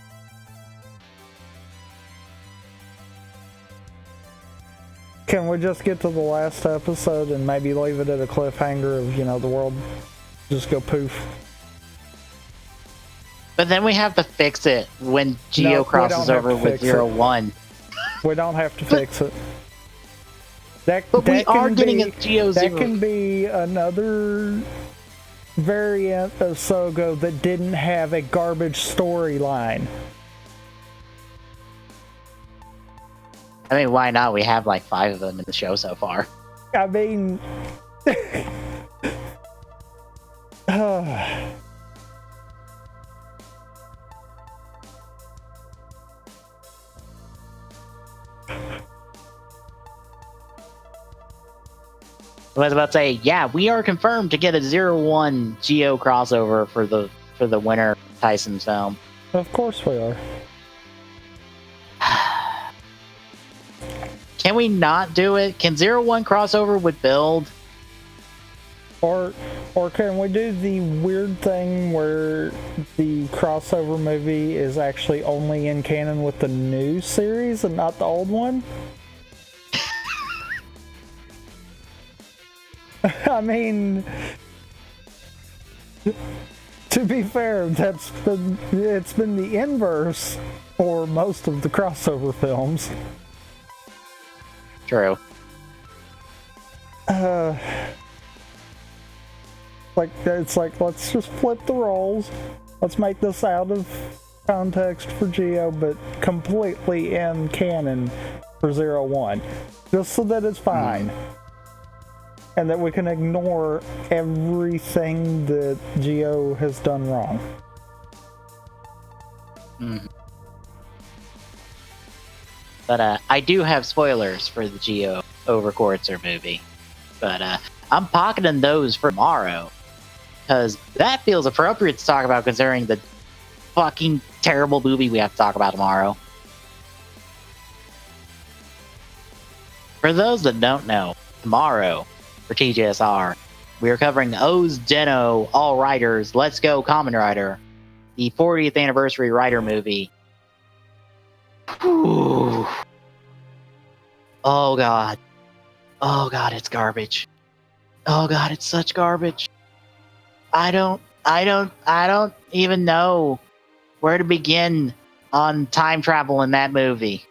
Can we just get to the last episode and maybe leave it at a cliffhanger of, the world just go poof? But then we have to fix it when Geo crosses over with 01. We don't have to fix it. But we are getting a Geo That 0. can be another variant of Sogo that didn't have a garbage storyline. I mean, why not? We have like 5 of them in the show so far. I mean... I was about to say, yeah, we are confirmed to get a 01 Geo crossover for the winter Tyson film. Of course we are. Can we not do it? Can 01 crossover with Build? Or can we do the weird thing where the crossover movie is actually only in canon with the new series and not the old one? I mean, to be fair, it's been the inverse for most of the crossover films. True. It's like let's just flip the roles. Let's make this out of context for Geo, but completely in canon for 01, just so that it's fine. And that we can ignore everything that Geo has done wrong. But I do have spoilers for the Geo over Quartzer movie. But I'm pocketing those for tomorrow. Because that feels appropriate to talk about considering the fucking terrible movie we have to talk about tomorrow. For those that don't know, tomorrow for TGSR We are covering O's Deno All Riders Let's Go Kamen Rider, the 40th anniversary Rider movie. Whew. Oh god. Oh god, it's garbage. Oh god, it's such garbage. I don't even know where to begin on time travel in that movie,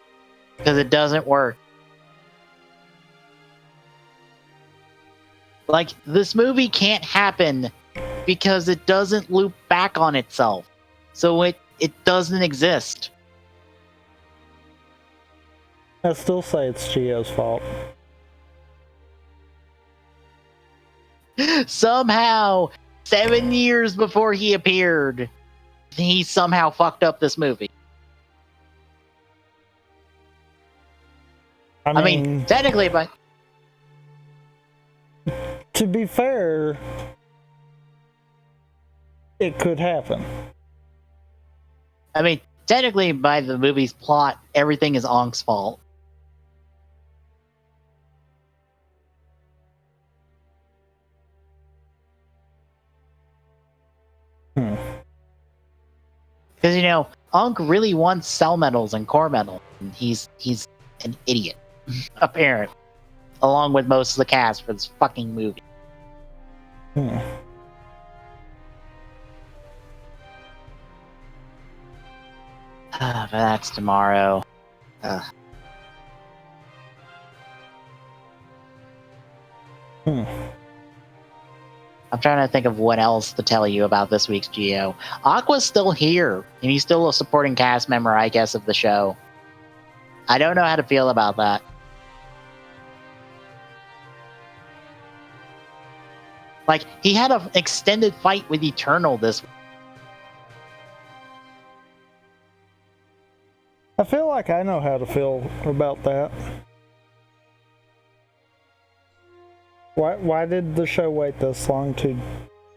because it doesn't work. Like, this movie can't happen because it doesn't loop back on itself. So it doesn't exist. I still say it's Gio's fault. Somehow, 7 years before he appeared, he somehow fucked up this movie. I mean technically, but... To be fair, it could happen. I mean, technically, by the movie's plot, everything is Ank's fault. Because, you know, Ankh really wants cell metals and core metals, and he's an idiot, apparently, along with most of the cast for this fucking movie. But that's tomorrow. I'm trying to think of what else to tell you about this week's Geo. Aqua's still here, and he's still a supporting cast member, I guess, of the show. I don't know how to feel about that. Like, he had an extended fight with Eternal this week. I feel like I know how to feel about that. Why did the show wait this long to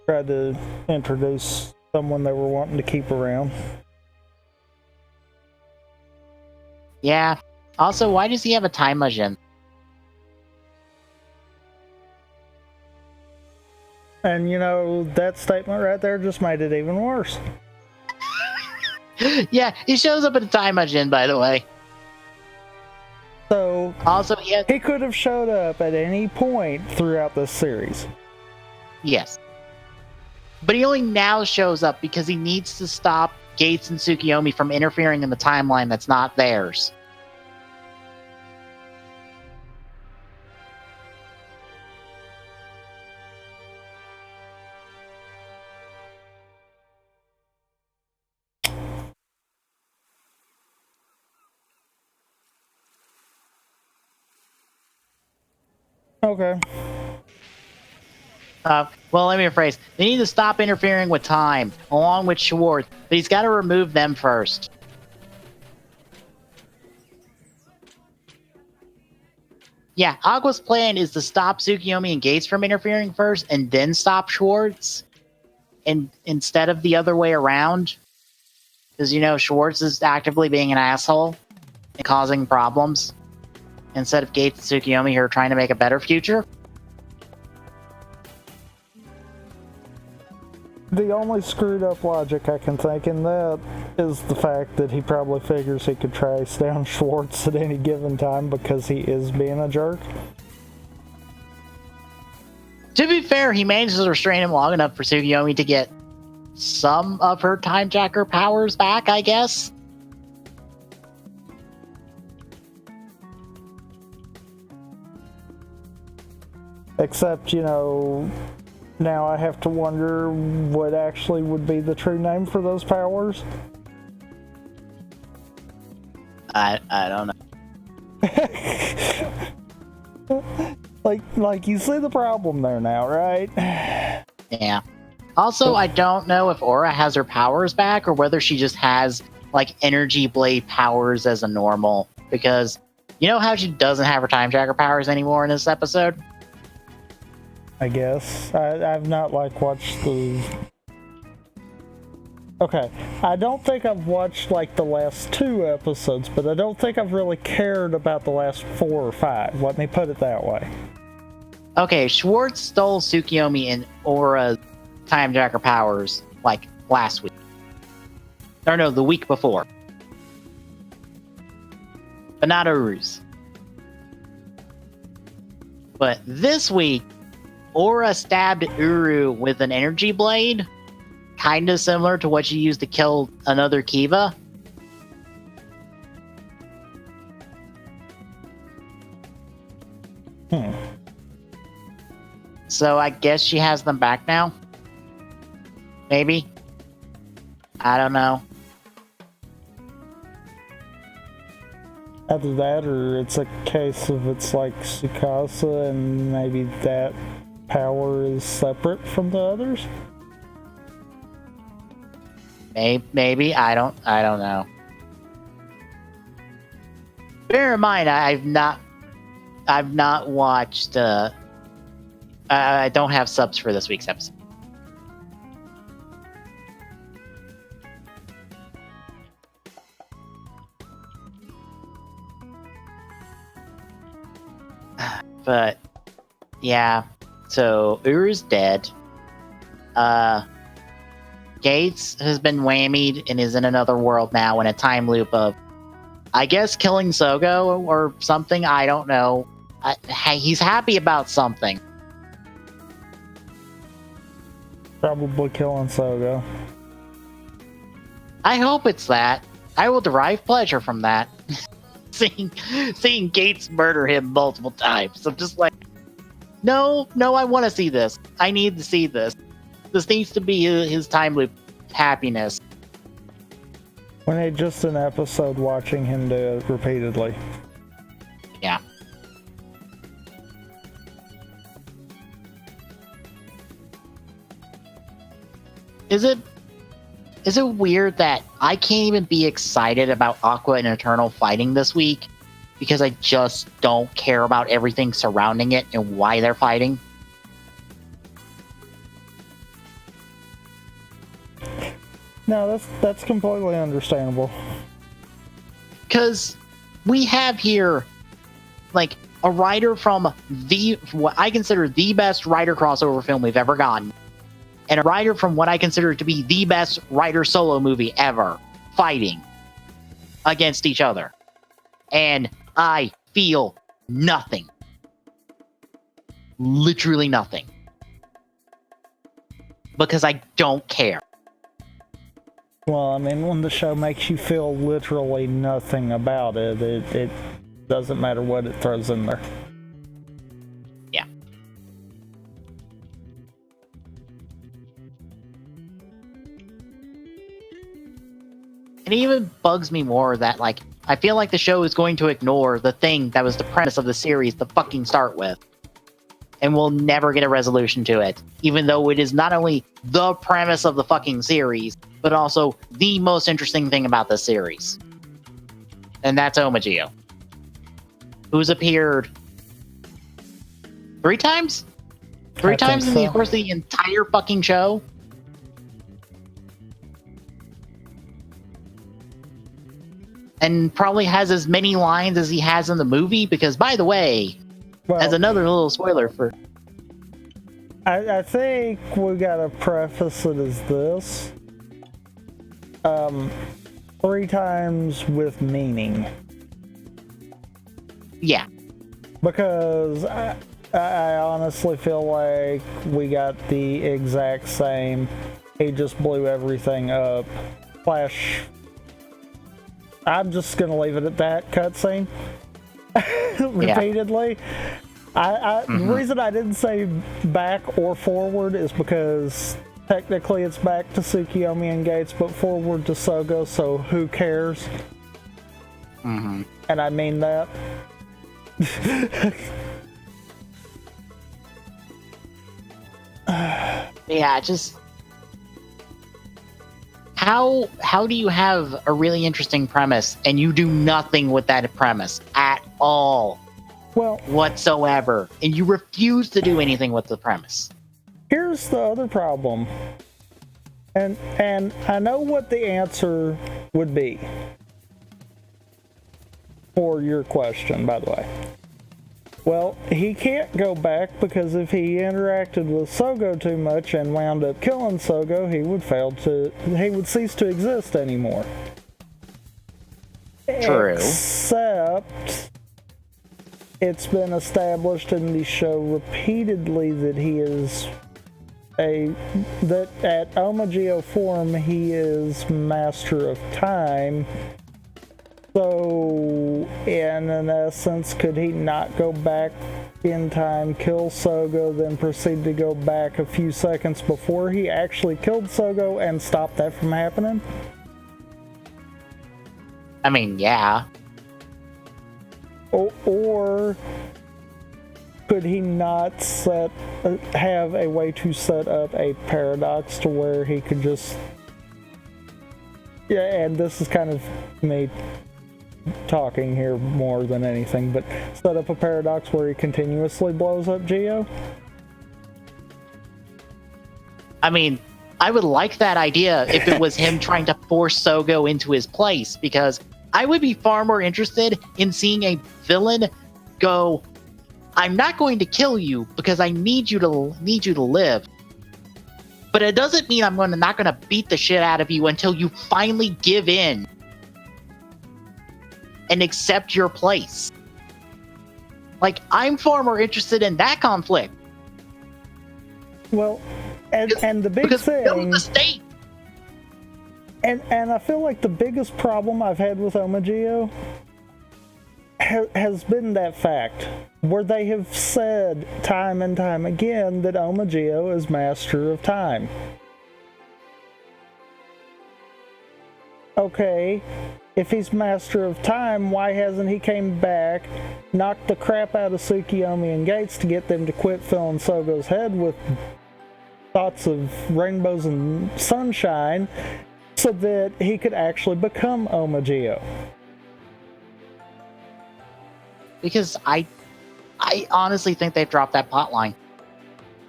try to introduce someone they were wanting to keep around? Yeah. Also, why does he have a time machine? And, you know, that statement right there just made it even worse. Yeah, he shows up at a time machine, by the way. So, also, he could have showed up at any point throughout this series. Yes. But he only now shows up because he needs to stop Gates and Tsukiyomi from interfering in the timeline that's not theirs. Okay. Well, let me rephrase. They need to stop interfering with time, along with Schwartz, but he's got to remove them first. Yeah, Aqua's plan is to stop Tsukiyomi and Gates from interfering first, and then stop Schwartz, and instead of the other way around. Because, you know, Schwartz is actively being an asshole and causing problems, instead of Gates and Tsukiyomi who are trying to make a better future. The only screwed up logic I can think in that is the fact that he probably figures he could trace down Schwartz at any given time because he is being a jerk. To be fair, he manages to restrain him long enough for Tsukiyomi to get some of her time jacker powers back, I guess. Except, you know, now I have to wonder what actually would be the true name for those powers. I don't know. like you see the problem there now, right? Yeah. Also, I don't know if Aura has her powers back or whether she just has, like, energy blade powers as a normal. Because, you know how she doesn't have her time tracker powers anymore in this episode? I guess. I've not, like, watched the... Okay, I don't think I've watched, like, the last 2 episodes, but I don't think I've really cared about the last 4 or 5. Let me put it that way. Okay, Schwartz stole Tsukiyomi and Aura's Time Jacker powers, like, last week. Or no, the week before. But not Uru's. But this week, Aura stabbed Uru with an energy blade, kind of similar to what she used to kill another Kiva. So I guess she has them back now? Maybe? I don't know. Either that or it's a case of it's like Tsukasa and maybe that power is separate from the others? Maybe. I don't know. Bear in mind, I've not watched, I don't have subs for this week's episode. But, yeah. So, Uru's dead. Gates has been whammied and is in another world now in a time loop of, I guess, killing Sogo or something. I don't know. He's happy about something. Probably killing Sogo. I hope it's that. I will derive pleasure from that. seeing Gates murder him multiple times. I'm just like, no, I want to see this. I need to see this. This needs to be his time loop happiness. We need just an episode watching him do it repeatedly. Yeah. Is it weird that I can't even be excited about Aqua and Eternal fighting this week because I just don't care about everything surrounding it and why they're fighting? No, that's completely understandable. Because we have here, like, a writer from what I consider the best writer crossover film we've ever gotten, and a writer from what I consider to be the best writer solo movie ever, fighting against each other. And I feel nothing. Literally nothing. Because I don't care. Well, I mean, when the show makes you feel literally nothing about it, it doesn't matter what it throws in there. Yeah. It even bugs me more that, like, I feel like the show is going to ignore the thing that was the premise of the series to fucking start with. And we'll never get a resolution to it. Even though it is not only the premise of the fucking series, but also the most interesting thing about the series. And that's Omagio. Who's appeared 3 times? 3 times in the course of the entire fucking show? And probably has as many lines as he has in the movie, because, by the way, as another little spoiler for... I think we gotta preface it as this. 3 times with meaning. Yeah. Because I honestly feel like we got the exact same, he just blew everything up, Flash. I'm just gonna leave it at that cutscene. Repeatedly. The reason I didn't say back or forward is because technically it's back to Tsukiyomi and Gates, but forward to Sogo, so who cares? And I mean that. Yeah, just... How do you have a really interesting premise and you do nothing with that premise at all? Well, whatsoever, and you refuse to do anything with the premise. Here's the other problem, and I know what the answer would be for your question, by the way. Well, he can't go back because if he interacted with Sogo too much and wound up killing Sogo, he would cease to exist anymore. True. Except it's been established in the show repeatedly that that at Omageo form he is Master of Time. So, in an essence, could he not go back in time, kill Sogo, then proceed to go back a few seconds before he actually killed Sogo and stop that from happening? I mean, yeah. Or could he not have a way to set up a paradox to where he could just... Yeah, and this is kind of me talking here more than anything, but set up a paradox where he continuously blows up Geo? I mean, I would like that idea if it was him trying to force Sogo into his place, because I would be far more interested in seeing a villain go, I'm not going to kill you because I need you to live. But it doesn't mean I'm not going to beat the shit out of you until you finally give in and accept your place. Like, I'm far more interested in that conflict. Well, and the big thing... The state. And I feel like the biggest problem I've had with Omageo has been that fact, where they have said time and time again that Omageo is Master of Time. Okay, if he's Master of Time, why hasn't he came back, knocked the crap out of Tsukiyomi and Gates to get them to quit filling Sogo's head with thoughts of rainbows and sunshine, so that he could actually become Omageo? Because I honestly think they've dropped that plotline.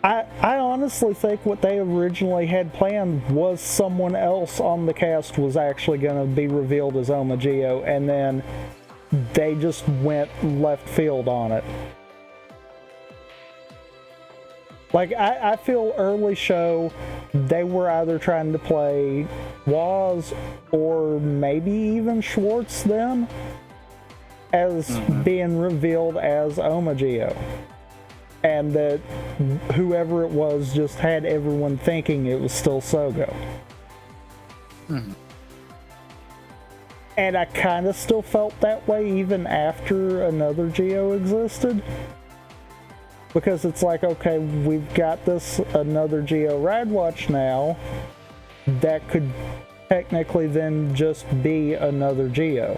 I honestly think what they originally had planned was someone else on the cast was actually going to be revealed as Omageo, and then they just went left field on it. Like, I feel early show, they were either trying to play Waz or maybe even Schwartz then as being revealed as Omageo. And that whoever it was just had everyone thinking it was still Sogo. And I kind of still felt that way even after another Geo existed. Because it's like, okay, we've got this another Geo Ride Watch now that could technically then just be another Geo.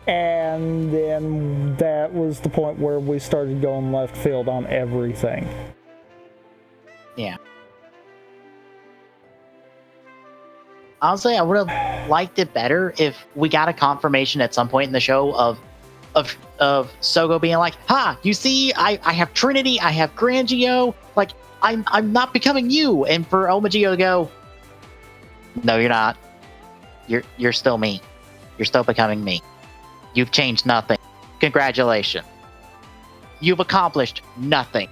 And then that was the point where we started going left field on everything. Yeah. Honestly, I would have liked it better if we got a confirmation at some point in the show of Sogo being like, "Ha! You see, I have Trinity, I have Grangio. Like, I'm not becoming you." And for Omageo to go, "No, you're not. You're still me. You're still becoming me. You've changed nothing. Congratulations. You've accomplished nothing."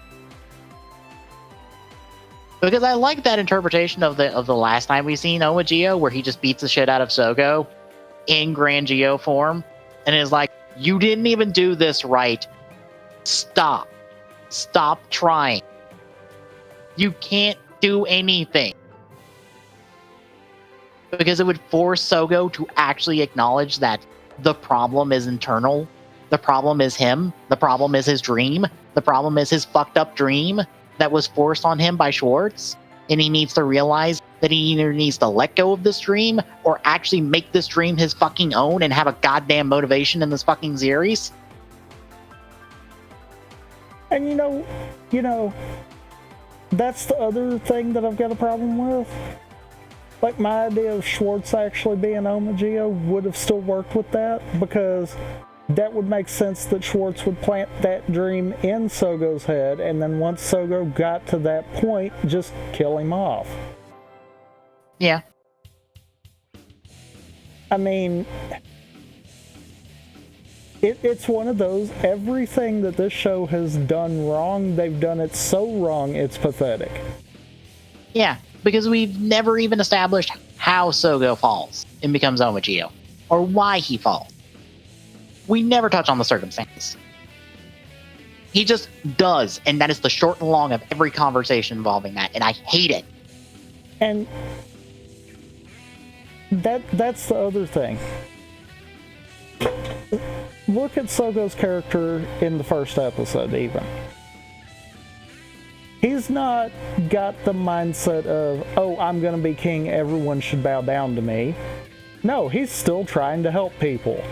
Because I like that interpretation of the last time we seen Omageo, where he just beats the shit out of Sogo in Grangio form, and is like, "You didn't even do this right. Stop trying. You can't do anything." Because it would force Sogo to actually acknowledge that the problem is internal. The problem is him. The problem is his dream. The problem is his fucked up dream that was forced on him by Schwartz. And he needs to realize that he either needs to let go of this dream or actually make this dream his fucking own and have a goddamn motivation in this fucking series. And you know, that's the other thing that I've got a problem with. Like, my idea of Schwartz actually being Omageo would have still worked with that, because that would make sense that Schwartz would plant that dream in Sogo's head, and then once Sogo got to that point, just kill him off. Yeah. I mean, It's one of those, everything that this show has done wrong, they've done it so wrong, it's pathetic. Yeah, because we've never even established how Sogo falls and becomes Omageo, or why he falls. We never touch on the circumstances. He just does, and that is the short and long of every conversation involving that, and I hate it. And that's the other thing. Look at Sogo's character in the first episode, even. He's not got the mindset of, oh, I'm going to be king, everyone should bow down to me. No, he's still trying to help people.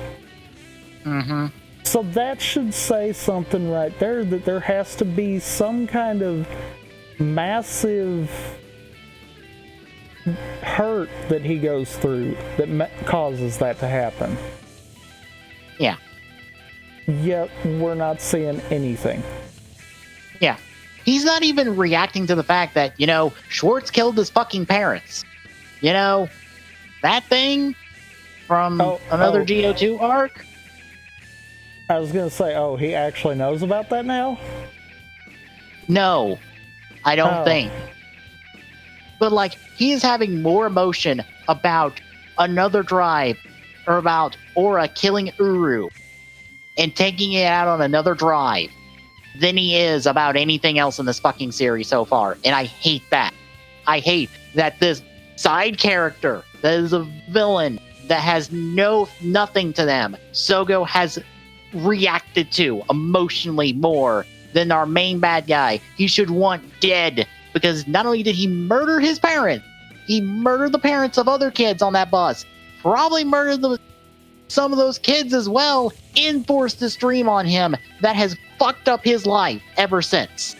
Mm-hmm. So that should say something right there, that there has to be some kind of massive hurt that he goes through that causes that to happen. Yeah. Yet we're not seeing anything. Yeah. He's not even reacting to the fact that, Schwartz killed his fucking parents. That thing from another GO2 arc? I was going to say, he actually knows about that now? No, I don't think. But, he is having more emotion about another drive, or about Aura killing Uru, and taking it out on another drive, than he is about anything else in this fucking series so far. And I hate that. I hate that this side character that is a villain that has nothing to them, Sogo has reacted to emotionally more than our main bad guy. He should want dead, because not only did he murder his parents, he murdered the parents of other kids on that bus, probably murdered some of those kids as well, enforced this dream on him that has fucked up his life ever since.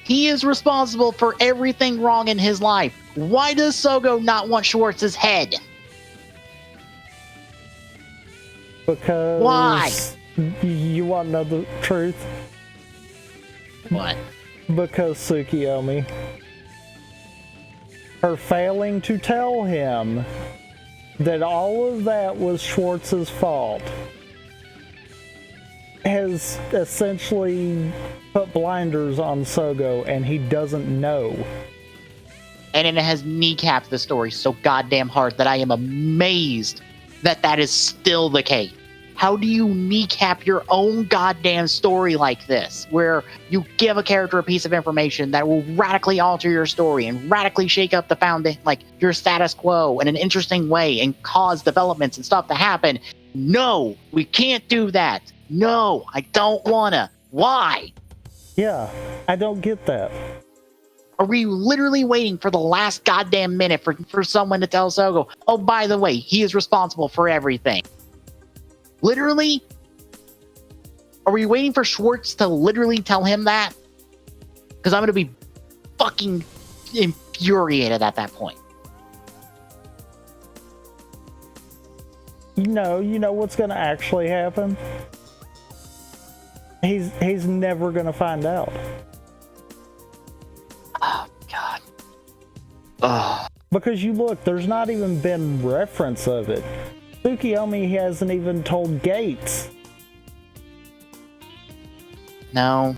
He is responsible for everything wrong in his life. Why does Sogo not want Schwartz's head? Because... Why? You want to know the truth? What? Because Tsukiyomi. Her failing to tell him that all of that was Schwartz's fault has essentially put blinders on Sogo, and he doesn't know. And it has kneecapped the story so goddamn hard that I am amazed that is still the case. How do you kneecap your own goddamn story like this, where you give a character a piece of information that will radically alter your story and radically shake up the foundation, your status quo in an interesting way, and cause developments and stuff to happen? No, we can't do that. No, I don't wanna. Why? Yeah, I don't get that. Are we literally waiting for the last goddamn minute for someone to tell Sogo, oh, by the way, he is responsible for everything? Literally? Are we waiting for Schwartz to literally tell him that? Because I'm going to be fucking infuriated at that point. You know what's going to actually happen? He's never going to find out. Oh, God. Oh. Because you look, there's not even been reference of it. Tsukiyomi hasn't even told Gates. No.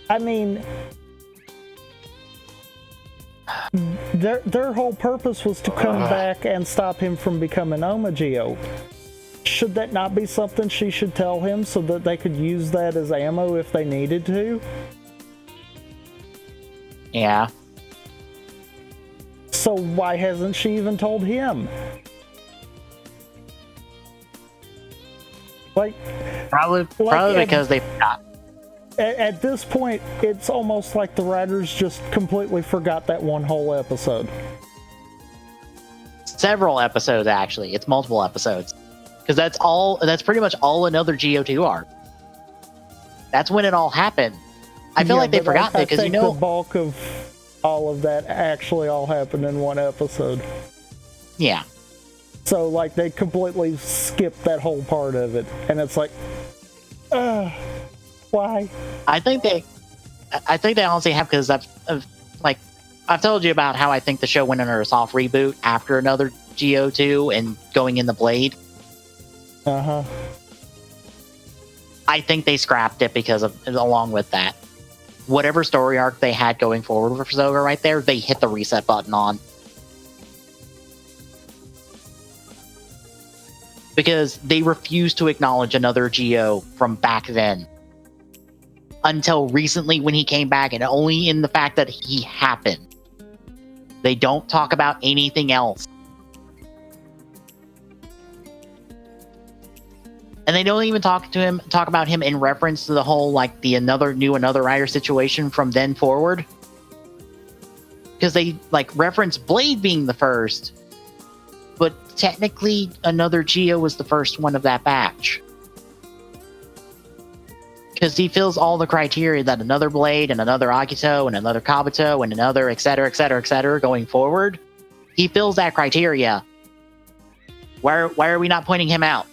I mean, their whole purpose was to come back and stop him from becoming Omageo. Should that not be something she should tell him so that they could use that as ammo if they needed to? Yeah. So why hasn't she even told him? Probably because they forgot. At this point, it's almost like the writers just completely forgot that one whole episode. Several episodes, actually. It's multiple episodes. Because that's pretty much all another GO2 arc. That's when it all happened. I feel like they forgot it, because the bulk of all of that actually all happened in one episode. Yeah. So, they completely skipped that whole part of it. And it's like, why? I think they honestly have, because I've told you about how I think the show went under a soft reboot after another GO2 and going in the Blade. Uh-huh. I think they scrapped it because of, along with that, whatever story arc they had going forward for Zoga right there, they hit the reset button on. Because they refused to acknowledge another Geo from back then. Until recently when he came back, and only in the fact that he happened. They don't talk about anything else. And they don't even talk about him in reference to the whole, like, the another rider situation from then forward. Because they, like, reference Blade being the first. But technically, another Geo was the first one of that batch. Because he fills all the criteria that another Blade and another Akito and another Kabuto and another etc. going forward. He fills that criteria. Why are we not pointing him out?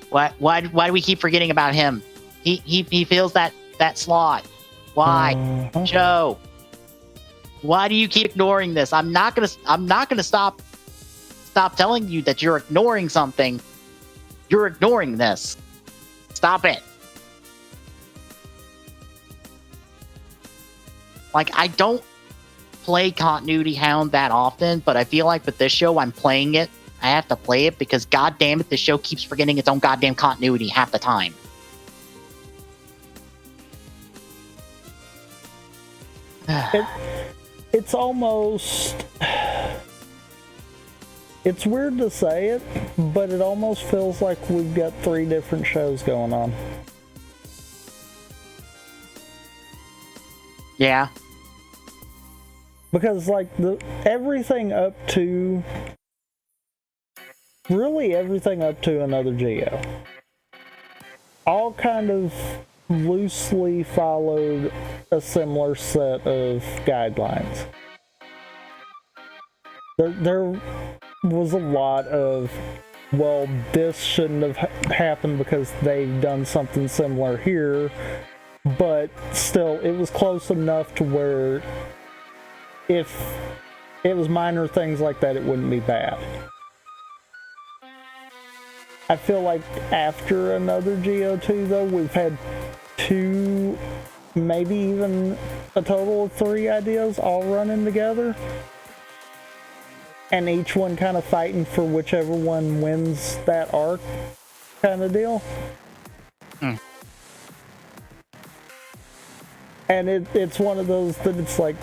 Why do we keep forgetting about him? He fills that slot. Why? Joe. Why do you keep ignoring this? I'm not gonna stop telling you that you're ignoring something. You're ignoring this. Stop it. Like, I don't play Continuity Hound that often, but I feel like with this show, I'm playing it. I have to play it because, god damn it, this show keeps forgetting its own goddamn continuity half the time. It's almost... It's weird to say it, but it almost feels like we've got 3 different shows going on. Yeah. Because, like, everything up to... Really everything up to another Geo. All kind of loosely followed a similar set of guidelines. There was a lot of, well, this shouldn't have happened because they've done something similar here, but still, it was close enough to where if it was minor things like that, it wouldn't be bad. I feel like after another GO2, though, we've had 2, maybe even a total of 3 ideas all running together. And each one kind of fighting for whichever one wins that arc kind of deal. And it's one of those that it's like,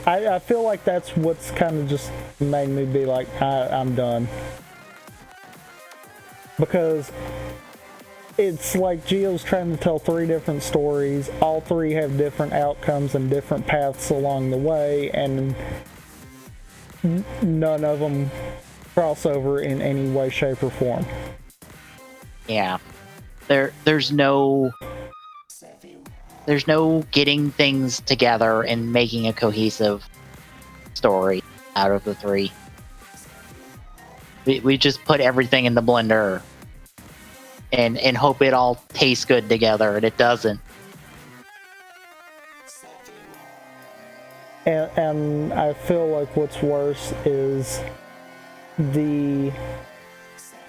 I feel like that's what's kind of just made me be like, I'm done. Because it's like Geo's trying to tell 3 different stories. All 3 have different outcomes and different paths along the way, and none of them cross over in any way, shape, or form. Yeah. There's no getting things together and making a cohesive story out of the 3. We just put everything in the blender and hope it all tastes good together, and it doesn't. And I feel like what's worse is the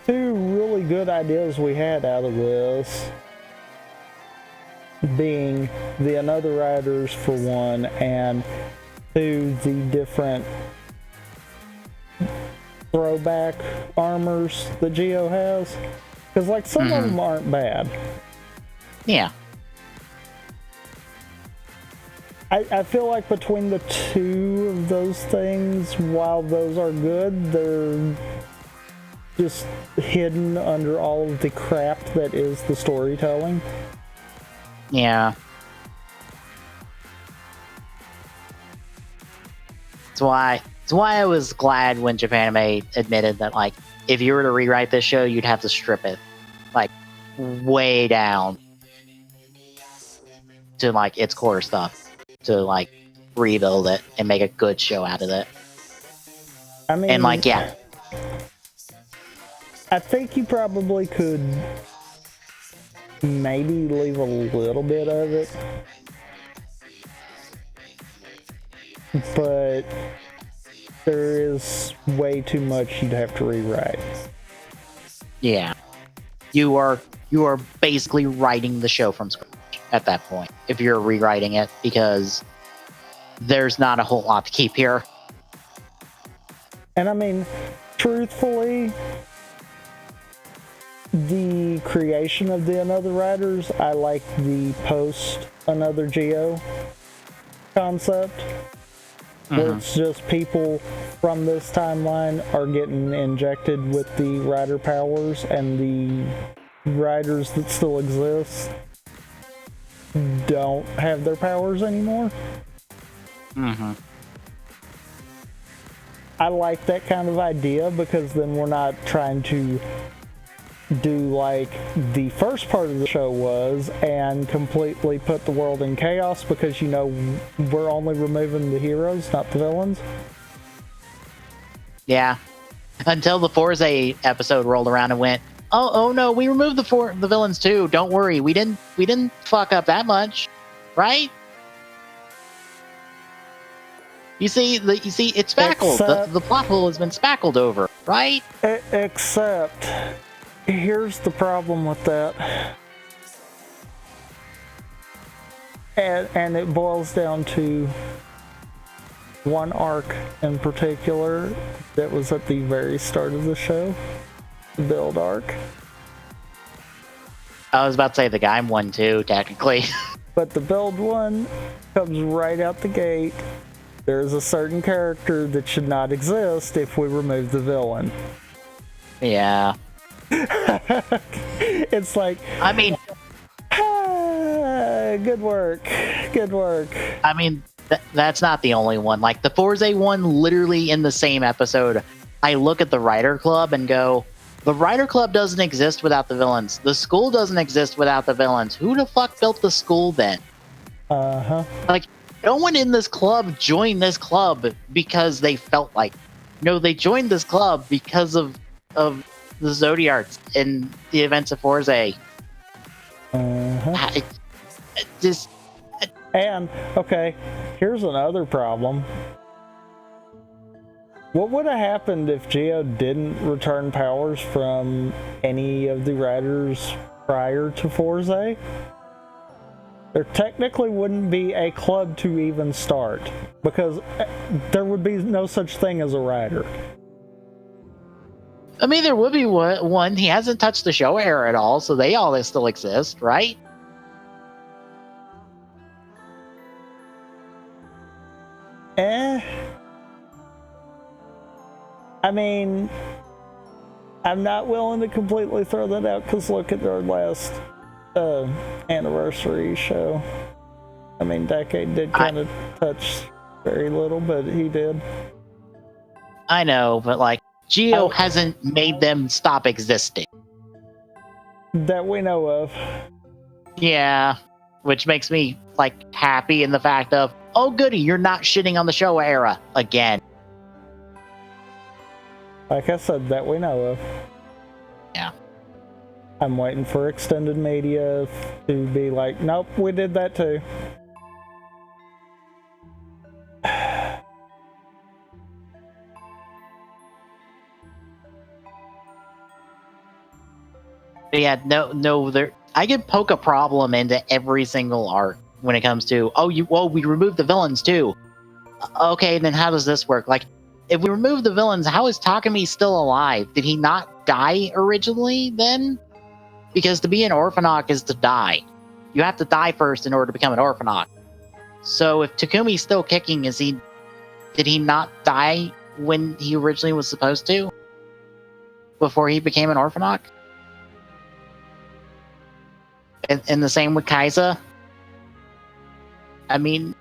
2 really good ideas we had out of this being the Another Riders for one, and 2, the different throwback armors that Geo has. Because, like, some of them aren't bad. Yeah. I feel like between the 2 of those things, while those are good, they're just hidden under all of the crap that is the storytelling. Yeah. That's why I was glad when Japanime admitted that, like, if you were to rewrite this show, you'd have to strip it, like, way down to, like, its core stuff, to, like, rebuild it and make a good show out of it. I mean, and, like, yeah. I think you probably could maybe leave a little bit of it, but there is way too much you'd have to rewrite. Yeah. you are basically writing the show from scratch at that point if you're rewriting it, because there's not a whole lot to keep here. And I mean, truthfully, the creation of the Another Riders, I like the post Another Geo concept, where it's just people from this timeline are getting injected with the rider powers, and the riders that still exist don't have their powers anymore. I like that kind of idea, because then we're not trying to do like the first part of the show was and completely put the world in chaos, because you know we're only removing the heroes, not the villains. Yeah, until the Forza episode rolled around and went, oh no, we removed the villains too, don't worry, we didn't fuck up that much, right? You see it's spackled. The plot hole has been spackled over, right? Except here's the problem with that, and it boils down to one arc in particular that was at the very start of the show, the build arc. I was about to say the Gaim one too, technically. But the build one comes right out the gate. There's a certain character that should not exist if we remove the villain. Yeah. It's like, I mean, good work. I mean, that's not the only one. Like the Forza one, literally in the same episode, I look at the Rider Club and go, the Rider Club doesn't exist without the villains. The school doesn't exist without the villains. Who the fuck built the school then? Like, no one in this club joined this club because they felt like. No, they joined this club because of the Zodiarts and the events of Forza. And, okay, here's another problem. What would have happened if Geo didn't return powers from any of the riders prior to Forza? There technically wouldn't be a club to even start, because there would be no such thing as a rider. I mean, there would be one. He hasn't touched the show era at all, so they all still exist, right? I mean, I'm not willing to completely throw that out, because look at our last anniversary show. I mean, Decade did kind of touch very little, but he did. I know, but like, Geo hasn't made them stop existing. That we know of. Yeah, which makes me, like, happy in the fact of, oh goody, you're not shitting on the show era again. Like I said, that we know of. Yeah. I'm waiting for extended media to be like, nope, we did that too. Yeah, no, I can poke a problem into every single arc when it comes to, we removed the villains too. Okay, then how does this work? Like, if we remove the villains, how is Takumi still alive? Did he not die originally then? Because to be an Orphanoch is to die. You have to die first in order to become an Orphanoch. So if Takumi's still kicking, did he not die when he originally was supposed to? Before he became an Orphanoch? And the same with Kaisa? I mean...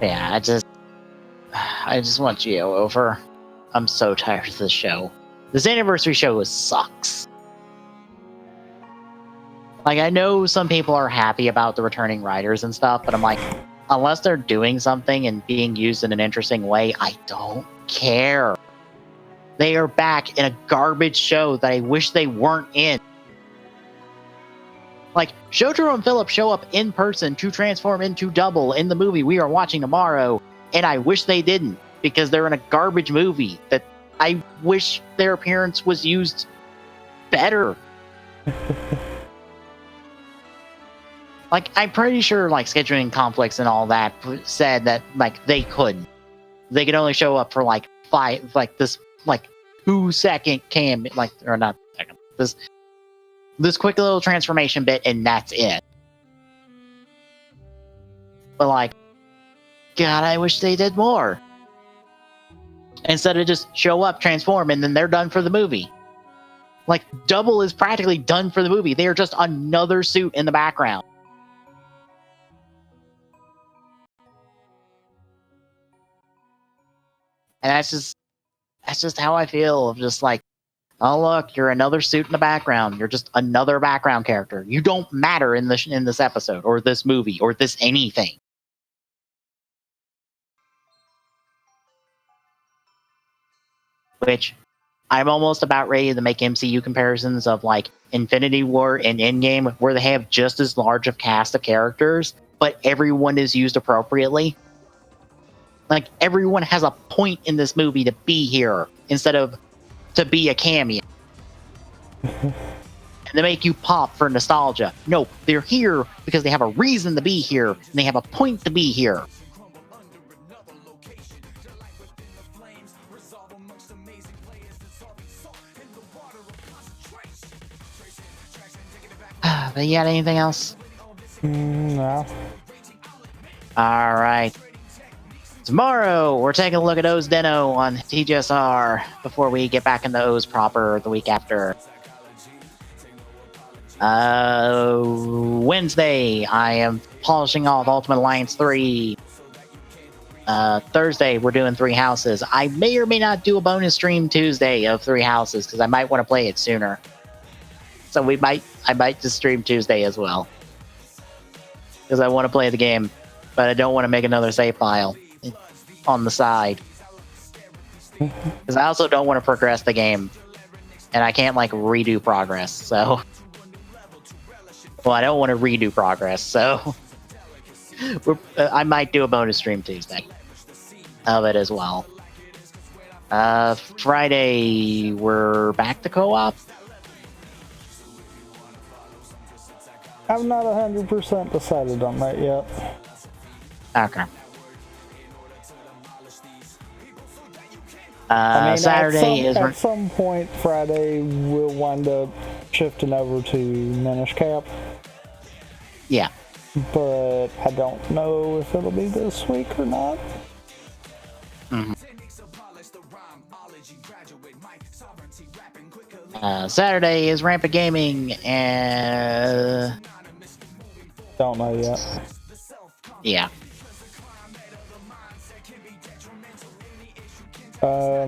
Yeah, I just want Geo over. I'm so tired of this show. This anniversary show sucks. Like, I know some people are happy about the returning riders and stuff, but I'm like, unless they're doing something and being used in an interesting way, I don't care. They are back in a garbage show that I wish they weren't in. Like, Shotaro and Philip show up in person to transform into Double in the movie we are watching tomorrow, and I wish they didn't, because they're in a garbage movie that I wish their appearance was used better. Like, I'm pretty sure, like, scheduling conflicts and all that said that, like, they could only show up for, like, 5, like, this, like, 2-second cam, like, or not second, this quick little transformation bit, and that's it. But, like, God, I wish they did more. Instead of just show up, transform, and then they're done for the movie. Like, Double is practically done for the movie. They are just another suit in the background. And that's just how I feel, of just like, oh look, you're another suit in the background. You're just another background character. You don't matter in this episode or this movie or this anything. Which I'm almost about ready to make MCU comparisons of like Infinity War and Endgame, where they have just as large of cast of characters, but everyone is used appropriately. Like, everyone has a point in this movie to be here instead of to be a cameo. And they make you pop for nostalgia. No, they're here because they have a reason to be here, and they have a point to be here. But you got anything else? No. All right. Tomorrow, we're taking a look at O's Deno on TGSR before we get back into O's proper the week after. Wednesday, I am polishing off Ultimate Alliance 3. Thursday, we're doing 3 Houses. I may or may not do a bonus stream Tuesday of 3 Houses because I might want to play it sooner. So I might just stream Tuesday as well. Because I want to play the game, but I don't want to make another save file on the side. Because I also don't want to progress the game. And I can't, like, redo progress, so... Well, I don't want to redo progress, so... I might do a bonus stream Tuesday of it as well. Friday, we're back to co-op. I'm not 100% decided on that yet. Okay. I mean, Saturday at some point Friday we'll wind up shifting over to Minish Cap. Yeah. But I don't know if it'll be this week or not. Mm-hmm. Saturday is Rampant Gaming, and don't know yet. Yeah. I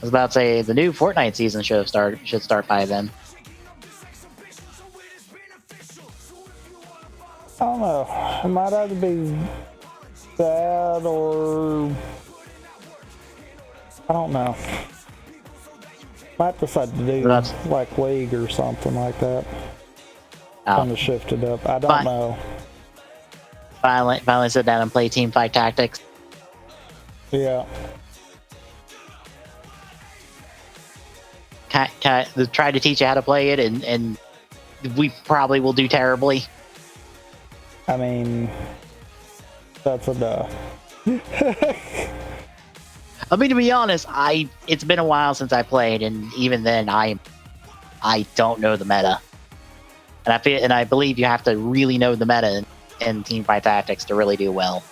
was about to say the new Fortnite season should start by then. I don't know. It might either be that or I don't know. Might decide to do like League or something like that. Kind of shift it up. I don't know. Finally sit down and play Teamfight Tactics. Yeah. Try to teach you how to play it, and we probably will do terribly. I mean, that's a duh. I mean, to be honest, it's been a while since I played, and even then, I don't know the meta, and I believe you have to really know the meta in Teamfight Tactics to really do well.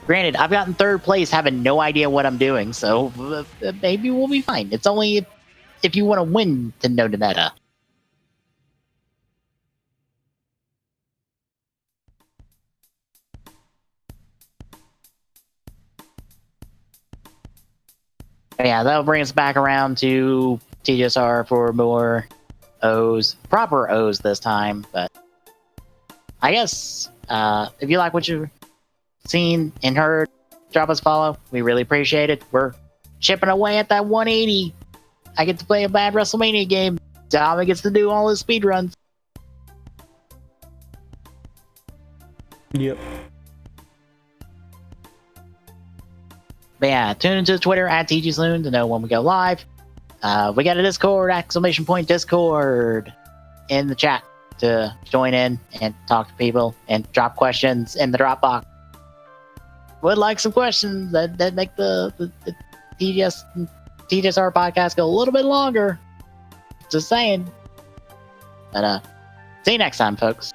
Granted, I've gotten 3rd place having no idea what I'm doing, so maybe we'll be fine. It's only if you want to win to know the meta. Yeah, that'll bring us back around to TGSR for more O's. Proper O's this time, but I guess if you like what you've seen and heard, drop us a follow. We really appreciate it. We're chipping away at that 180. I get to play a bad WrestleMania game. Tommy gets to do all his speedruns. Yep. But yeah, tune into Twitter at TG Saloon to know when we go live. We got a Discord, !Discord in the chat to join in and talk to people and drop questions in the Dropbox. Would like some questions that make the TGSR podcast go a little bit longer. Just saying. But see you next time, folks.